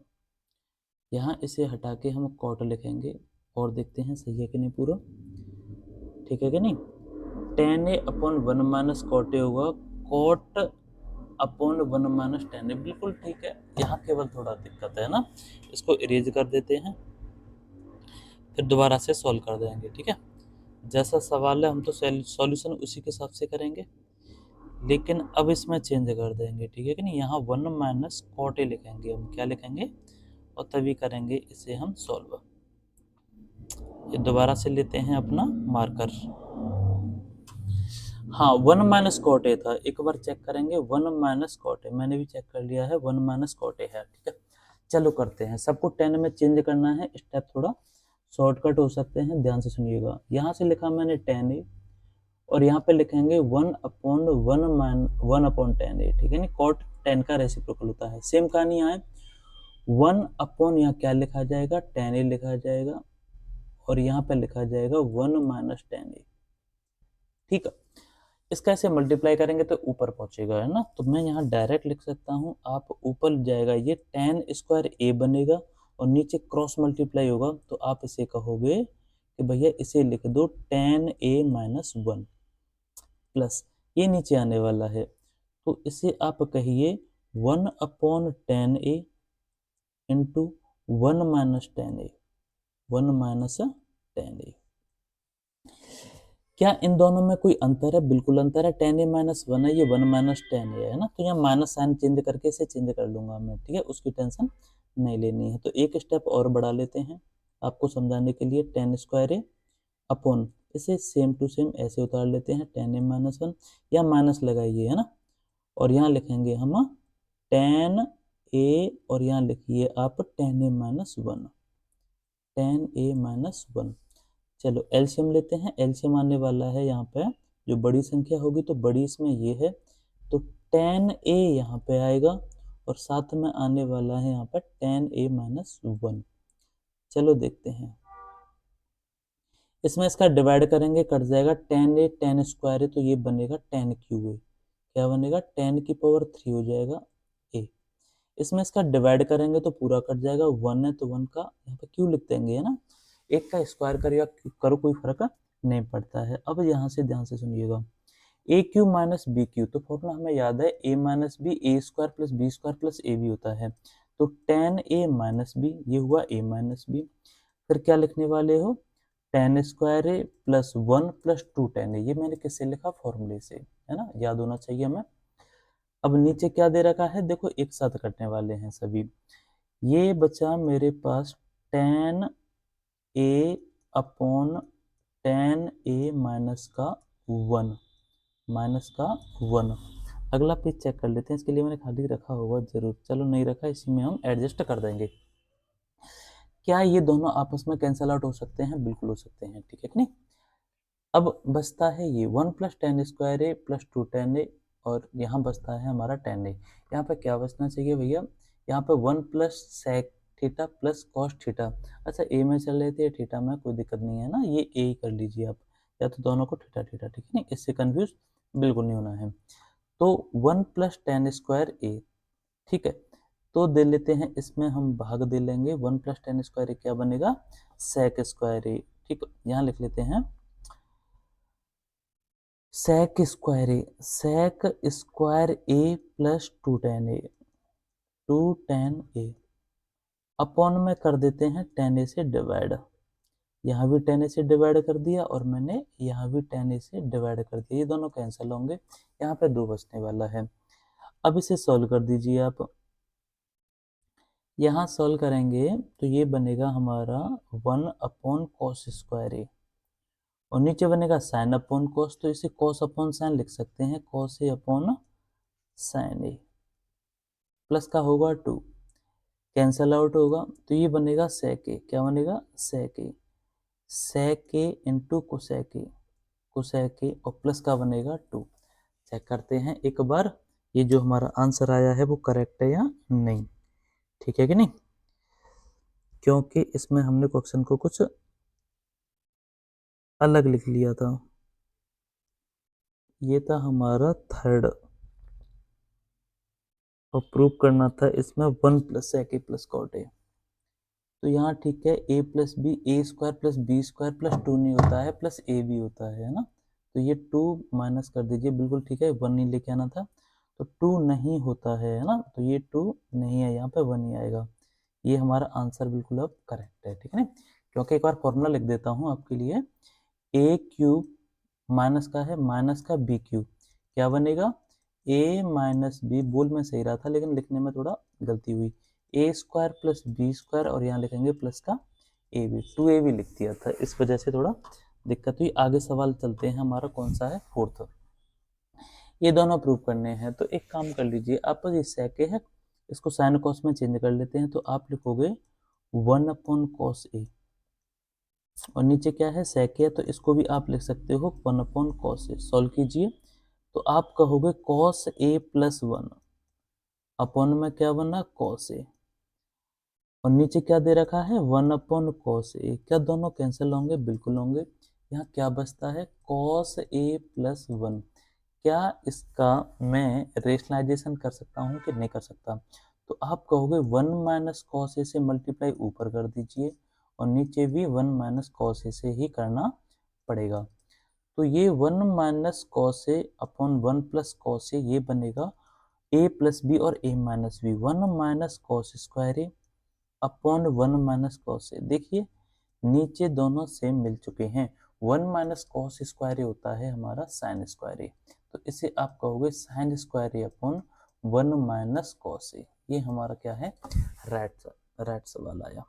यहाँ इसे हटा के हम कॉट लिखेंगे और देखते हैं सही है कि नहीं पूरा, ठीक है कि नहीं। tan a upon 1 minus cot a होगा cot upon 1 minus tan a, बिल्कुल ठीक है। यहाँ केवल थोड़ा दिक्कत है ना, इसको इरेज कर देते हैं, फिर दोबारा से सॉल्व कर देंगे, ठीक है। जैसा सवाल है हम तो सॉल्यूशन उसी के हिसाब से करेंगे, लेकिन अब इसमें चेंज कर देंगे, ठीक है कि नहीं। यहाँ 1 माइनस cot a लिखेंगे, हम क्या लिखेंगे, और तभी करेंगे इसे हम सॉल्व। ये दोबारा से लेते हैं अपना मार्कर, हाँ 1 माइनस cot a था, एक बार चेक करेंगे 1 माइनस cot a, मैंने भी चेक कर लिया है 1 माइनस cot a है, ठीक है। चलो करते हैं, सबको 10 में चेंज करना है, स्टेप थोड़ा शॉर्टकट हो सकते हैं, ध्यान से सुनिएगा। यहाँ से लिखा मैंने tan a, और यहाँ पे लिखेंगे 1 अपॉन 1 अपॉन tan a, ठीक है ना। cot tan का रेसिप्रोकल होता है, सेम कहानी यहाँ है। 1 अपॉन यहाँ क्या लिखा जाएगा, tan a लिखा जाएगा, और यहाँ पे लिखा जाएगा 1 माइनस tan a, ठीक है। इसका ऐसे मल्टीप्लाई करेंगे तो ऊपर पहुंचेगा, है ना। तो मैं यहाँ डायरेक्ट लिख सकता हूँ, आप ऊपर जाएगा ये tan स्क्वायर a बनेगा, और नीचे क्रॉस मल्टीप्लाई होगा, तो आप इसे कहोगे कि भैया इसे लिख दो tan a माइनस 1, प्लस ये नीचे आने वाला है, तो इसे आप कहिए 1 upon tan a into 1 minus tan a, 1 minus tan a। क्या इन दोनों में कोई अंतर है, बिल्कुल अंतर है। tan a माइनस 1 है, ये 1 माइनस tan a है ना, तो यहाँ माइनस साइन चेंज करके इसे चेंज कर लूंगा मैं, ठीक है, उसकी टेंशन नहीं लेनी है। तो एक स्टेप और बढ़ा लेते हैं आपको समझाने के लिए, tan स्क्वायर a अपॉन, इसे सेम टू सेम ऐसे उतार लेते हैं tan a माइनस 1, या माइनस लगाइए, है ना, और यहाँ लिखेंगे हम tan a, और यहाँ लिखिए आप tan a minus 1, tan a minus 1। चलो एलसीएम लेते हैं, एलसीएम आने वाला है यहाँ पे, जो बड़ी संख्या होगी तो बड़ी इसमें ये है, तो tan a यहाँ पे आएगा, और साथ में आने वाला है यहाँ पर tan a माइनस 1। चलो देखते हैं, इसमें इसका डिवाइड करेंगे, कट जाएगा tan a, tan स्क्वायर है तो ये बनेगा tan क्यूब a, क्या बनेगा, tan की पावर 3 हो जाएगा a। इसमें इसका डिवाइड करेंगे तो पूरा कट जाएगा, 1 है तो 1 का यहाँ पे क्यों लिख देंगे, है ना। एक का स्क्वायर करो या क्यूब करो कोई फर्क नहीं पड़ता है। अब यहाँ से ध्यान से सुनिएगा, A Q minus B Q, तो फॉर्मूला हमें याद है A minus B A square plus B square plus A B होता है। तो टेन ए माइनस बी, ये हुआ ए माइनस बी। फिर क्या लिखने वाले हो, tan square A plus one plus two tan A, ये मैंने किससे लिखा, फॉर्मूले से, है ना, याद होना चाहिए हमें। अब नीचे क्या दे रखा है, देखो एक साथ कटने वाले हैं सभी। ये बचा मेरे पास ten A upon tan A minus का वन, माइनस का वन। अगला पेज चेक कर लेते हैं, इसके लिए मैंने खाली रखा होगा जरूर, चलो नहीं रखा, इसी में हम एडजस्ट कर देंगे। क्या ये दोनों आपस में कैंसल आउट हो सकते हैं, बिल्कुल हो सकते हैं, ठीक है कि नहीं। अब बचता है ये one plus tan square A plus two tan ए, और यहाँ बचता है हमारा टेन ए। यहाँ पे क्या बचना चाहिए भैया, यहाँ पे one plus sec theta plus cos theta. अच्छा ए में चल रहे थे, थीटा में कोई दिक्कत नहीं है ना, ये ए ही कर लीजिए आप, या तो दोनों को थीटा थीटा, ठीक है नहीं, इससे कंफ्यूज बिल्कुल नहीं होना है। तो वन प्लस टेन स्क्वायर ए, ठीक है, तो दे लेते हैं, इसमें हम भाग दे लेंगे, वन प्लस टेन स्क्वायर ए क्या बनेगा, सेक स्क्वायर ए, ठीक है, यहाँ लिख लेते हैं sec square A, sec square A plus two tan A, two tan A upon में कर देते हैं टेन ए से डिवाइड, यहाँ भी टेन ए से डिवाइड कर दिया और मैंने यहाँ भी टेन ए से डिवाइड कर दिया, ये दोनों कैंसिल होंगे, यहाँ पे दो बचने वाला है। अब इसे सॉल्व कर दीजिए आप, यहाँ सॉल्व करेंगे तो ये बनेगा हमारा वन अपॉन कॉस स्क्वायर ए, और नीचे बनेगा साइन अपॉन कॉस, तो इसे कॉस अपॉन साइन लिख सकते हैं, cos A upon sine A, plus का होगा टू, कैंसल आउट होगा, तो ये बनेगा सेक ए, क्या बनेगा, sec A, sec A into cosec A, cosec A, और प्लस का बनेगा टू। चेक करते हैं एक बार ये जो हमारा आंसर आया है वो करेक्ट है या नहीं, ठीक है कि नहीं, क्योंकि इसमें हमने क्वेश्चन को कुछ अलग लिख लिया था। ये था हमारा थर्ड, और प्रूव करना था इसमें one plus sec A plus cot A, तो यहाँ ठीक है, A plus B, A square plus B square plus two नहीं होता है, प्लस ए भी होता है ना, तो ये टू माइनस कर दीजिए, बिल्कुल ठीक है, वन नहीं लेके आना था, तो टू नहीं होता है ना, तो ये टू नहीं है, यहाँ पे वन ही आएगा, ये हमारा आंसर बिल्कुल अब करेक्ट है, ठीक है ना। क्योंकि एक बार फॉर्मूला लिख देता हूँ आपके लिए, ए क्यूब माइनस का है माइनस का बी क्यूब, क्या बनेगा, ए माइनस बी, बोल में सही रहा था लेकिन लिखने में थोड़ा गलती हुई, A square plus B square, और यहाँ लिखेंगे प्लस का A B, two A B लिख दिया था, इस वजह से थोड़ा दिक्कत हुई। आगे सवाल चलते हैं, हमारा कौन सा है, फोर्थ, ये दोनों प्रूव करने हैं, तो एक काम कर लीजिए आप, ये सेके है, इसको साइन कॉस में चेंज कर लेते हैं, तो आप लिखोगे वन अपॉन कॉस ए, और नीचे क्या है, सेक है, तो इसको भी आप लिख सकते हो one upon cos A, solve कीजिए, तो आप कहोगे cos A plus one, upon में क्या बना, कॉस ए, और नीचे क्या दे रखा है, वन अपॉन कॉस ए, क्या दोनों कैंसिल होंगे, बिल्कुल होंगे, यहाँ क्या बचता है, कॉस ए प्लस वन, क्या इसका मैं रेशनलाइजेशन कर सकता हूँ कि नहीं कर सकता, तो आप कहोगे वन माइनस कॉस ए से मल्टीप्लाई ऊपर कर दीजिए, और नीचे भी वन माइनस कॉस ए से ही करना पड़ेगा, तो ये one minus cos A upon one plus cos A, ये बनेगा ए प्लस बी और A minus B, one minus cos square A upon one minus cos A, देखिए नीचे दोनों सेम मिल चुके हैं, one minus cos square A होता है हमारा साइन स्क्वायर ए, तो इसे आप कहोगे sign square A upon one minus cos A, ये हमारा क्या है, राइट सवाल आया।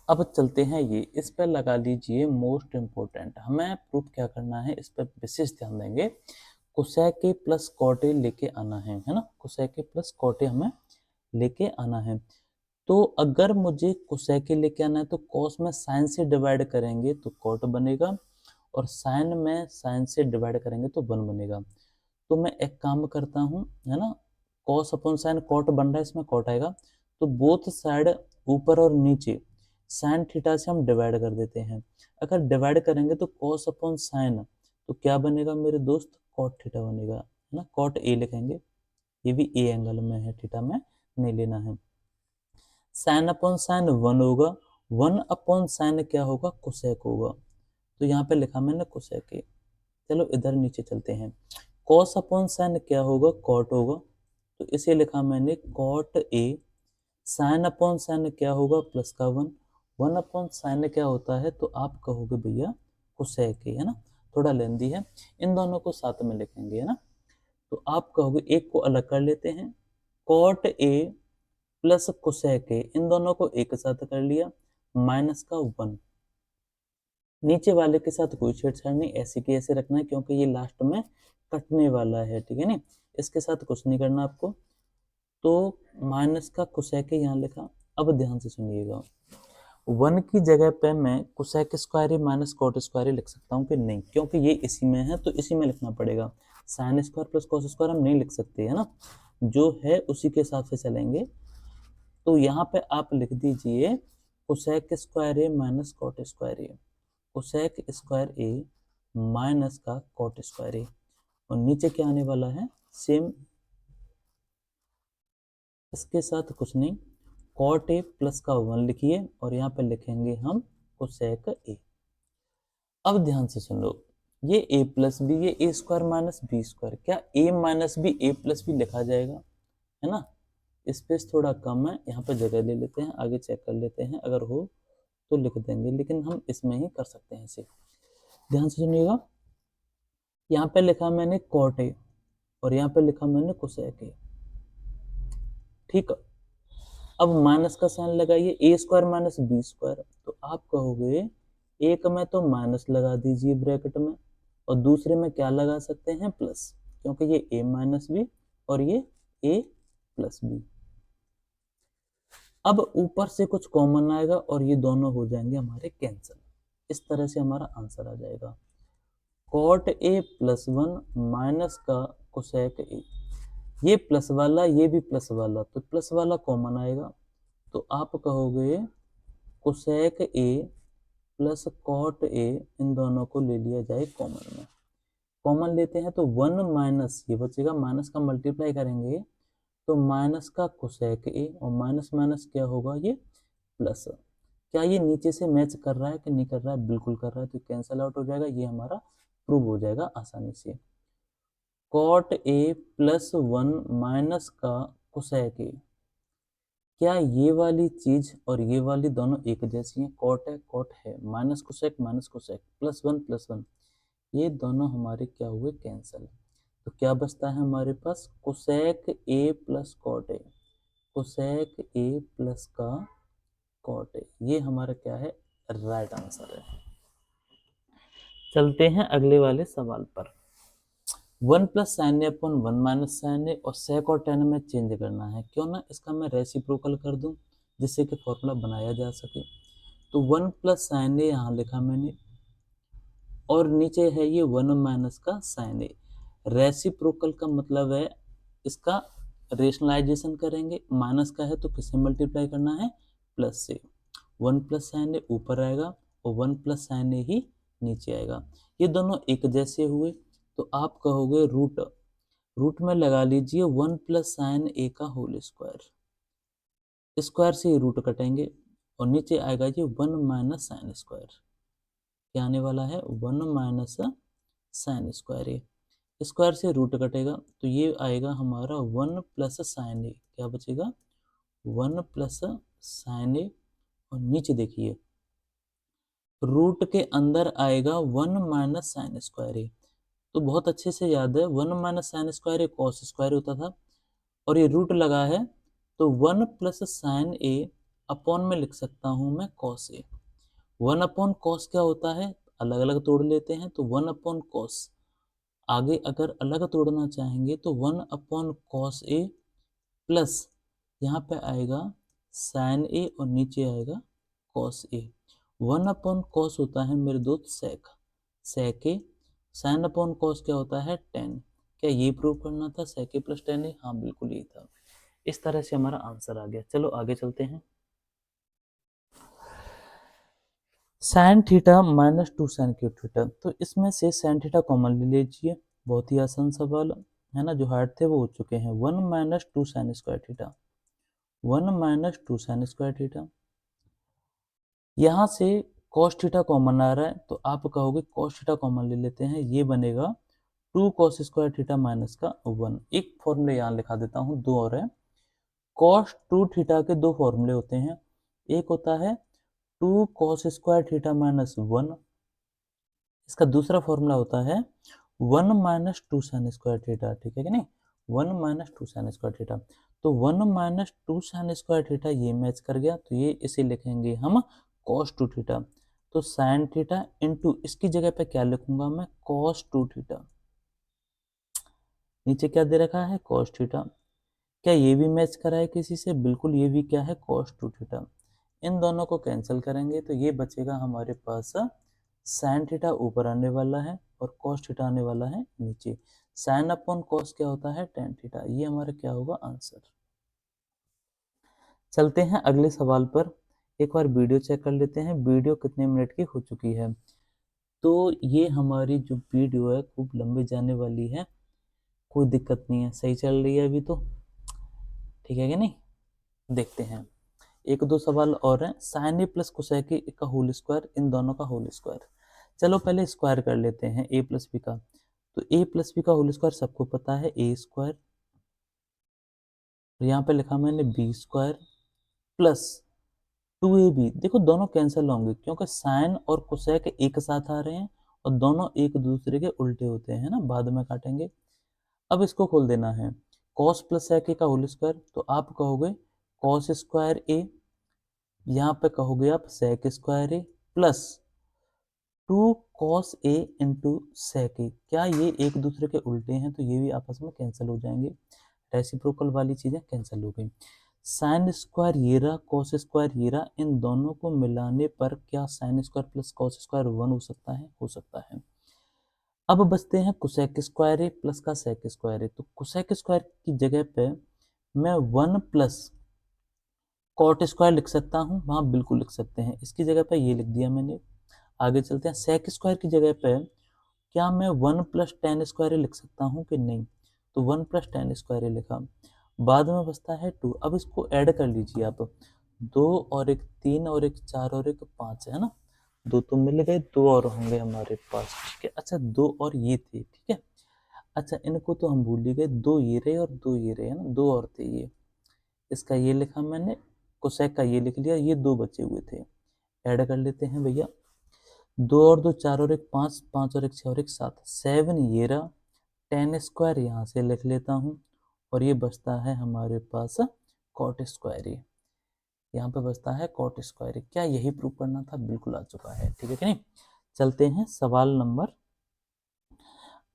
अब चलते हैं, ये इस पर लगा लीजिए मोस्ट इम्पोर्टेंट, हमें प्रूफ क्या करना है, इस पर विशेष ध्यान देंगे, cosec A plus cot A लेके आना है ना, cosec A plus cot A हमें लेके आना है, तो अगर मुझे कोसेक ए लेके आना है तो कॉस में साइन से डिवाइड करेंगे तो कॉट बनेगा, और साइन में साइन से डिवाइड करेंगे तो वन बनेगा, तो मैं एक काम करता हूँ, है ना, कॉस अपॉन साइन कॉट बन रहा है, इसमें कॉट आएगा, तो बोथ साइड ऊपर और नीचे साइन थीटा से हम डिवाइड कर देते हैं, अगर डिवाइड करेंगे तो कॉस अपॉन साइन, तो क्या बनेगा मेरे दोस्त, कॉट थीटा बनेगा, है ना, कॉट ए लिखेंगे, ये भी ए एंगल में है, थीटा में नहीं लेना है, साइन अपॉन साइन वन होगा, वन अपॉन साइन क्या होगा, कोसेक होगा, तो यहाँ पे लिखा मैंने कोसेक ए, चलो इधर नीचे चलते हैं। कॉस अपॉन साइन क्या होगा, कॉट होगा, तो इसे लिखा मैंने cot A. Sine upon sine क्या होगा, प्लस का 1। 1 अपॉन साइन क्या होता है, तो आप कहोगे भैया कोसेक ए, है ना, थोड़ा लेंदी है, इन दोनों को साथ में लिखेंगे, है ना। तो आप कहोगे एक को अलग कर लेते हैं, cot A plus cosec A, इन दोनों को एक साथ कर लिया, माइनस का 1। नीचे वाले के साथ कोई छेड़छाड़ नहीं, ऐसे की ऐसे रखना है क्योंकि ये लास्ट में कटने वाला है, ठीक है ना, इसके साथ कुछ नहीं करना आपको। तो माइनस का कोसेक यहाँ लिखा। अब ध्यान से सुनिएगा, 1 की जगह पे मैं cosec square minus cot square लिख सकता हूँ कि नहीं, क्योंकि ये इसी में है तो इसी में लिखना पड़ेगा। Sign square plus cos square हम नहीं लिख सकते, है ना, जो है उसी के हिसाब से चलेंगे। तो यहाँ पे आप लिख दीजिए cosec square A minus cot square A, cosec square A minus का कॉट स्क्वायर ए, और नीचे क्या आने वाला है, सेम इसके साथ कुछ नहीं, कॉट ए प्लस का 1 लिखिए और यहाँ पे लिखेंगे हम कोसेक ए। अब ध्यान से सुन लो, ये ए प्लस बी, ये ए स्क्वायर माइनस बी स्क्वायर, क्या ए माइनस बी ए प्लस बी लिखा जाएगा, है ना। स्पेस थोड़ा कम है, यहाँ पे जगह ले लेते हैं, आगे चेक कर लेते हैं, अगर हो तो लिख देंगे, लेकिन हम इसमें ही कर सकते हैं इसे। ध्यान से सुनिएगा, यहाँ पे लिखा मैंने कॉट ए और यहाँ पे लिखा मैंने कोसेक ए, ठीक है। अब माइनस का साइन लगाइए, ए स्क्वायर माइनस बी स्क्वायर, तो आप कहोगे एक में तो माइनस लगा दीजिए ब्रैकेट में, और दूसरे में क्या लगा सकते हैं, प्लस, क्योंकि ये ए माइनस बी और ये ए प्लस बी। अब ऊपर से कुछ कॉमन आएगा और ये दोनों हो जाएंगे हमारे कैंसिल। इस तरह से हमारा आंसर आ जाएगा कॉट ए प्लस 1 माइनस का कोसेक ए, ये प्लस वाला ये भी प्लस वाला, तो प्लस वाला कॉमन आएगा, तो आप कहोगे cosec A plus cot A, इन दोनों को ले लिया जाए कॉमन में। कॉमन लेते हैं तो 1 माइनस ये बचेगा, माइनस का मल्टीप्लाई करेंगे तो माइनस का कोसेक ए, और माइनस माइनस क्या होगा, ये प्लस। क्या ये नीचे से मैच कर रहा है कि नहीं कर रहा है, बिल्कुल कर रहा है, तो कैंसिल आउट हो जाएगा, ये हमारा प्रूव हो जाएगा आसानी से। कॉट ए प्लस 1 माइनस का कोसेक ए, क्या ये वाली चीज और ये वाली दोनों एक जैसी हैं, कॉट है, माइनस कोसेक प्लस 1, ये दोनों हमारे क्या हुए, कैंसिल। तो क्या बचता है हमारे पास, cosec A plus cot A, cosec A plus का कॉट ए, ये हमारा क्या है, राइट आंसर है। चलते हैं अगले वाले सवाल पर। 1 प्लस साइन ए अपॉन 1 माइनस साइन ए, और सेक और टेन में चेंज करना है, क्यों ना इसका मैं रेसिप्रोकल कर दूं जिससे कि फॉर्मूला बनाया जा सके। तो 1 प्लस साइन ए यहाँ लिखा मैंने, और नीचे है ये 1 माइनस का साइन ए। रेसिप्रोकल का मतलब है इसका रेशनलाइजेशन करेंगे, माइनस का है तो किससे मल्टीप्लाई करना है, प्लस से। 1 प्लस साइन ए ऊपर आएगा और 1 प्लस साइन ए ही नीचे आएगा, ये दोनों एक जैसे हुए, तो आप कहोगे रूट, रूट में लगा लीजिए 1 प्लस साइन ए का होल स्क्वायर, स्क्वायर से ही रूट कटेंगे, और नीचे आएगा ये 1 माइनस साइन स्क्वायर, क्या आने वाला है, 1 माइनस साइन स्क्वायर ए, स्क्वायर से रूट कटेगा तो ये आएगा हमारा 1 प्लस साइन ए, क्या बचेगा, 1 प्लस साइन ए, और नीचे देखिए रूट के अंदर आएगा 1 माइनस साइन स्क्वायर ए। तो बहुत अच्छे से याद है, 1 माइनस साइन स्क्वायर ए कॉस स्क्वायर होता था, और ये रूट लगा है तो 1 प्लस साइन ए अपॉन में लिख सकता हूं मैं कॉस ए। 1 अपॉन कॉस क्या होता है, अलग अलग तोड़ लेते हैं, तो 1 अपॉन कॉस, आगे अगर अलग तोड़ना चाहेंगे तो 1 अपॉन कॉस ए प्लस यहाँ पे आएगा साइन ए और नीचे आएगा कॉस ए। 1 अपॉन कॉस होता है मेरे दोस्त सेक, सेक ए, साइन अपॉन कॉस क्या होता है, टेन। क्या ये प्रूव करना था, सेक ए प्लस टेन ए, हाँ बिल्कुल यही था। इस तरह से हमारा आंसर आ गया। चलो आगे चलते हैं। Sine theta minus 2 sine cube theta, तो इसमें से साइन थीटा कॉमन ले लीजिए, बहुत ही आसान सवाल है ना, जो हार्ड थे वो हो चुके हैं। 1 minus 2 sign square theta, 1 minus 2 sign square theta, यहाँ से कॉस थीटा कॉमन आ रहा है तो आप कहोगे कॉस थीटा कॉमन ले लेते हैं, ये बनेगा 2 कॉस स्क्वायर थीटा माइनस का 1। एक फॉर्मूले यहाँ लिखा देता हूँ, दो और है। कॉस 2 थीटा के दो फॉर्मूले होते हैं, एक होता है 2 कॉस स्क्वायर थीटा माइनस 1, इसका दूसरा फॉर्मूला होता है 1 माइनस 2 साइन स्क्वायर थीटा, ठीक है कि नहीं, 1 माइनस 2 साइन स्क्वायर थीटा। तो 1 माइनस 2 साइन स्क्वायर थीटा ये मैच कर गया, तो ये इसे लिखेंगे हम कॉस 2 थीटा। तो साइन थीटा इंटू इसकी जगह पे क्या लिखूंगा मैं, कॉस 2 थीटा। नीचे क्या दे रखा है, कॉस थीटा। क्या ये भी मैच करा है किसी से, बिल्कुल, ये भी क्या है, कॉस 2 थीटा। इन दोनों को कैंसिल करेंगे तो ये बचेगा हमारे पास साइन थीटा ऊपर आने वाला है और कॉस थीटा आने वाला है नीचे। साइन अपॉन कॉस क्या होता है, टेन थीटा। ये हमारा क्या होगा, आंसर। चलते हैं अगले सवाल पर। एक बार वीडियो चेक कर लेते हैं, वीडियो कितने मिनट की हो चुकी है। तो ये हमारी जो वीडियो है खूब लंबी जाने वाली है, कोई दिक्कत नहीं है, सही चल रही है अभी तो, ठीक है कि नहीं। देखते हैं, एक दो सवाल और हैं। Sine A plus cosec A का होल स्क्वायर, इन दोनों का होल स्क्वायर। चलो पहले स्क्वायर कर लेते हैं ए प्लस बी का। तो ए प्लस बी का होल स्क्वायर सबको पता है, ए स्क्वायर, यहाँ पे लिखा मैंने बी स्क्वायर प्लस 2ab। देखो दोनों कैंसिल होंगे क्योंकि साइन और कोसेक एक साथ आ रहे हैं और दोनों एक दूसरे के उल्टे होते हैं ना, बाद में काटेंगे। अब इसको खोल देना है, कॉस प्लस सेक ए का होल स्क्वायर, तो आप कहोगे कॉस स्क्वायर ए, यहाँ पे कहोगे आप सेक square A plus 2 cos A into sec A. क्या ये एक दूसरे के उल्टे हैं, तो ये भी आपस में कैंसिल हो जाएंगे, रेसिप्रोकल वाली चीजें कैंसिल हो गई। साइन स्क्वायर ये रहा, कॉस स्क्वायर ये रहा, इन दोनों को मिलाने पर क्या sign square plus cos square 1 हो सकता है, हो सकता है। अब बचते हैं कोसेक स्क्वायर ए प्लस का सेक स्क्वायर ए। तो कोसेक स्क्वायर की जगह पे मैं 1 प्लस कॉट स्क्वायर लिख सकता हूँ, वहाँ बिल्कुल लिख सकते हैं, इसकी जगह पे ये लिख दिया मैंने। आगे चलते हैं, सेक स्क्वायर की जगह पे क्या मैं 1 प्लस टेन स्क्वायर लिख सकता हूँ कि नहीं, तो 1 प्लस टेन स्क्वायर लिखा। बाद में बचता है 2, अब इसको ऐड कर लीजिए आप, 2 और एक 3 और एक 4 और एक 5 है ना, दो तो मिल गए, दो और होंगे हमारे पास, ठीक है। अच्छा, दो और ये थे, ठीक है। अच्छा, इनको तो हम भूल ही गए, दो ये रहे और दो ये रहे, है ना, दो और थे ये, इसका ये लिखा मैंने, कोसेक का ये लिख लिया, ये दो बचे हुए थे। ऐड कर लेते हैं भैया, दो और दो चार और एक पाँच, पाँच और एक छः और एक सात, 7 ये रहा, टेन स्क्वायर यहाँ से लिख लेता हूँ और ये बचता है हमारे पास कॉट स्क्वायर। यहाँ पे बचता है कॉट स्क्वायर। क्या यही प्रूव करना था, बिल्कुल आ चुका है, ठीक है कि नहीं। चलते हैं सवाल नंबर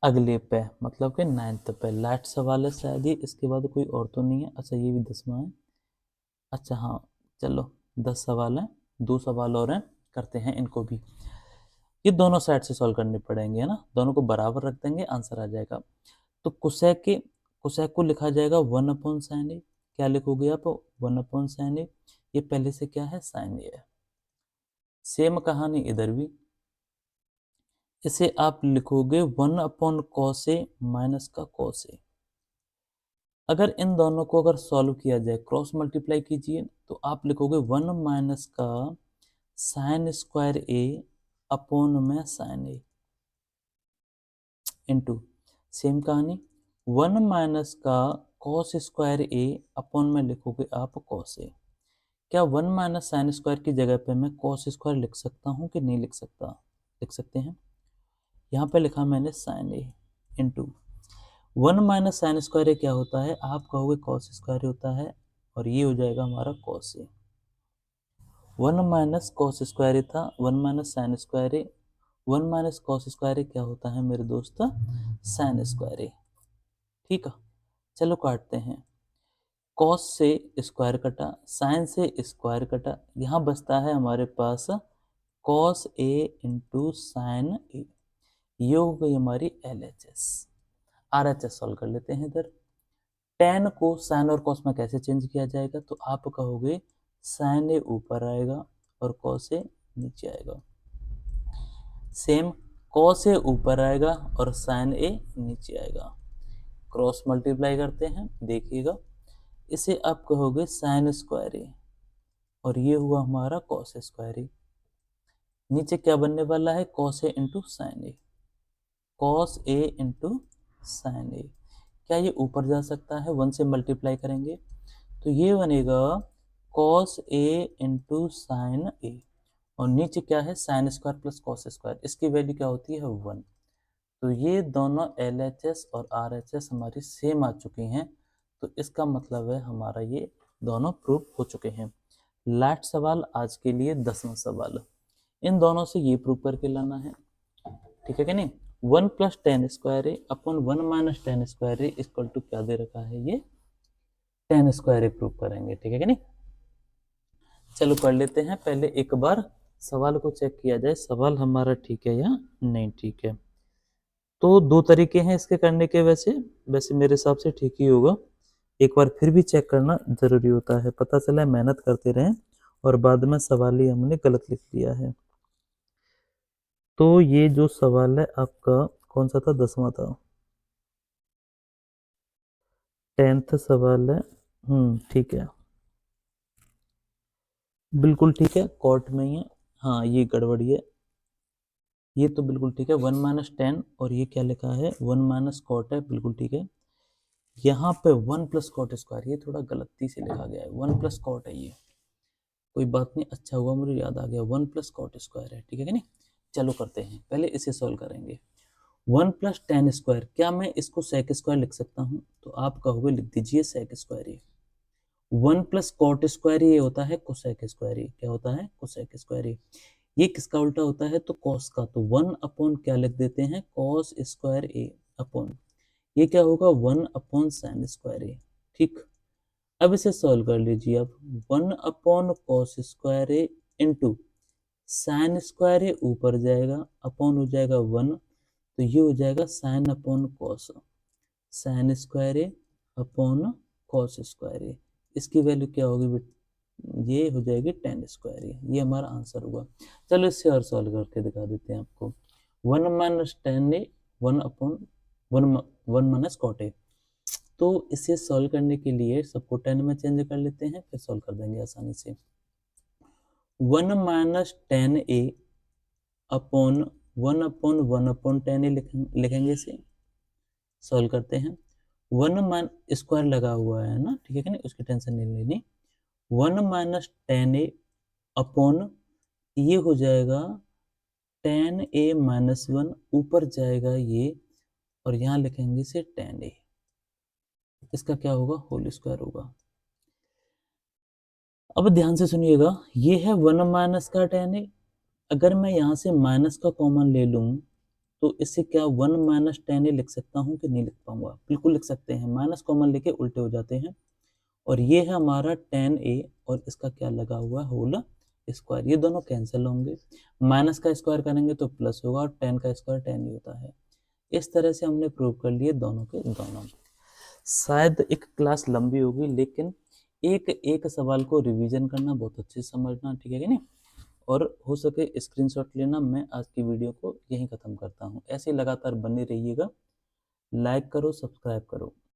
अगले पे, मतलब कि 9th पे। लास्ट सवाल है शायद ये, इसके बाद कोई और तो नहीं है। अच्छा, ये भी 10वां है। अच्छा हाँ, चलो 10 सवाल हैं, दो सवाल और हैं, करते हैं इनको भी। ये दोनों साइड से सॉल्व करने पड़ेंगे, है ना, दोनों को बराबर रख देंगे, आंसर आ जाएगा। तो कोसेक को लिखा जाएगा 1 अपॉन साइन ए। क्या लिखोगे आप, 1 अपॉन साइन ए, ये पहले से क्या है, साइन ए है। सेम कहानी इधर भी, इसे आप लिखोगे 1 अपॉन कॉस ए माइनस का कॉस ए। अगर इन दोनों को अगर सॉल्व किया जाए, क्रॉस मल्टीप्लाई कीजिए, तो आप लिखोगे 1 माइनस का साइन स्क्वायर ए अपॉन में साइन ए इंटू, सेम कहानी 1 माइनस का कॉस स्क्वायर ए अपॉन में लिखोगे आप कॉस ए। क्या 1 माइनस साइन स्क्वायर की जगह पे मैं कॉस स्क्वायर लिख सकता हूँ कि नहीं लिख सकता, लिख सकते हैं। यहाँ पे लिखा मैंने साइन ए इंटू 1 माइनस साइन स्क्वायर क्या होता है, आप कहोगे कॉस स्क्वायर होता है, और ये हो जाएगा हमारा cos A. 1 minus cos square था, 1 minus sine square, 1 minus cos square क्या होता है मेरे दोस्त, साइन स्क्वायर। ठीक है, चलो काटते हैं, कॉस से स्क्वायर कटा, साइन से स्क्वायर कटा, यहाँ बचता है हमारे पास कॉस ए इंटू साइन ए। ये हो गई हमारी LHS। RHS सॉल्व कर लेते हैं इधर। टेन को साइन और कॉस में कैसे चेंज किया जाएगा, तो आप कहोगे साइन ए ऊपर आएगा और कॉस ए नीचे आएगा। सेम, कॉस ए ऊपर आएगा और साइन ए नीचे आएगा। क्रॉस मल्टीप्लाई करते हैं, देखिएगा, इसे आप कहोगे साइन स्क्वायर ए और ये हुआ हमारा कॉस स्क्वायर ए। नीचे क्या बनने वाला है, cos A into sine A, cos A into sine ए। क्या ये ऊपर जा सकता है, 1 से मल्टीप्लाई करेंगे तो ये बनेगा कॉस ए इंटू साइन ए, और नीचे क्या है, sign square plus cos square, इसकी वैल्यू क्या होती है 1। तो ये दोनों LHS और RHS हमारी सेम आ चुकी हैं, तो इसका मतलब है हमारा ये दोनों प्रूव हो चुके हैं। लास्ट सवाल आज के लिए 10वां सवाल, इन दोनों से ये प्रूव करके लाना है, ठीक है कि नहीं। 1 plus tan square A upon 1 minus tan square A equal to क्या दे रखा है, ये टेन स्क्वायर ए प्रूव करेंगे, ठीक है कि नहीं। चलो कर लेते हैं, पहले एक बार सवाल को चेक किया जाए, सवाल हमारा ठीक है या नहीं ठीक है। तो दो तरीके हैं इसके करने के, वैसे वैसे मेरे हिसाब से ठीक ही होगा, एक बार फिर भी चेक करना जरूरी होता है, पता चला है मेहनत करते रहें और बाद में सवाल ही हमने गलत लिख लिया है। तो ये जो सवाल है आपका कौन सा था, 10वां था, 10th सवाल है। ठीक है, बिल्कुल ठीक है, कोर्ट में ही है। हाँ ये गड़बड़ी है, ये तो बिल्कुल ठीक है, 1 माइनस टेन और ये क्या लिखा है 1 माइनस कॉट है, बिल्कुल ठीक है। यहाँ पे 1 प्लस कॉट स्क्वायर, ये थोड़ा गलती से लिखा गया है, 1 प्लस कॉट है ये, कोई बात नहीं, अच्छा हुआ मुझे याद आ गया, 1 प्लस कॉट स्क्वायर है, ठीक है कि नहीं। चलो करते हैं, पहले इसे सॉल्व करेंगे। 1 प्लस टेन स्क्वायर, क्या मैं इसको सेक स्क्वायर लिख सकता हूँ, तो आप कहोगे लिख दीजिए सेक स्क्वायर। ये 1 प्लस कॉट स्क्वायर ये होता है कोसेक स्क्वायर, क्या होता है कोसेक स्क्वायर। ये किसका उल्टा होता है, तो कॉस का, तो 1 अपॉन क्या लिख देते हैं, कॉस स्क्वायर ए अपॉन, ये क्या होगा 1 अपॉन साइन स्क्वायर ए, ठीक। अब इसे सॉल्व कर लीजिए आप, 1 अपॉन कॉस स्क्वायर ए इंटू साइन स्क्वायर ए ऊपर जाएगा, अपॉन हो जाएगा 1, तो ये हो जाएगा sine upon cos, sine square A upon cos square A, इसकी वैल्यू क्या होगी, ये हो जाएगी टेन स्क्वायर ए, ये हमारा आंसर हुआ। चलो इससे और सॉल्व करके दिखा देते हैं आपको, 1 minus tan A 1 upon 1 minus cot A, तो इसे सॉल्व करने के लिए सबको 10 में चेंज कर लेते हैं, फिर सॉल्व कर देंगे आसानी से। 1 minus tan A upon 1 upon tan ए लिखेंगे इसे, सॉल्व करते हैं। 1 मान स्क्वायर लगा हुआ है ना, ठीक है कि नहीं, उसकी टेंशन नहीं लेनी। 1 माइनस टेन ए अपॉन, ये हो जाएगा टेन ए माइनस 1, ऊपर जाएगा ये, और यहाँ लिखेंगे इसे टेन ए, इसका क्या होगा होल स्क्वायर होगा। अब ध्यान से सुनिएगा, ये है 1 माइनस का टेन ए, अगर मैं यहाँ से माइनस का कॉमन ले लूँ तो इससे क्या 1 माइनस टेन ए लिख सकता हूँ कि नहीं लिख पाऊंगा, बिल्कुल लिख सकते हैं, माइनस कॉमन लेके उल्टे हो जाते हैं। और ये है हमारा टेन ए, और इसका क्या लगा हुआ है होल स्क्वायर, ये दोनों कैंसिल होंगे, माइनस का स्क्वायर करेंगे तो प्लस होगा, और टेन का स्क्वायर टेन ही होता है। इस तरह से हमने प्रूव कर लिए दोनों के दोनों। शायद एक क्लास लंबी होगी, लेकिन एक एक सवाल को रिवीजन करना, बहुत अच्छे से समझना, ठीक है कि नहीं। और हो सके स्क्रीनशॉट लेना। मैं आज की वीडियो को यहीं ख़त्म करता हूँ, ऐसे लगातार बने रहिएगा, लाइक करो, सब्सक्राइब करो।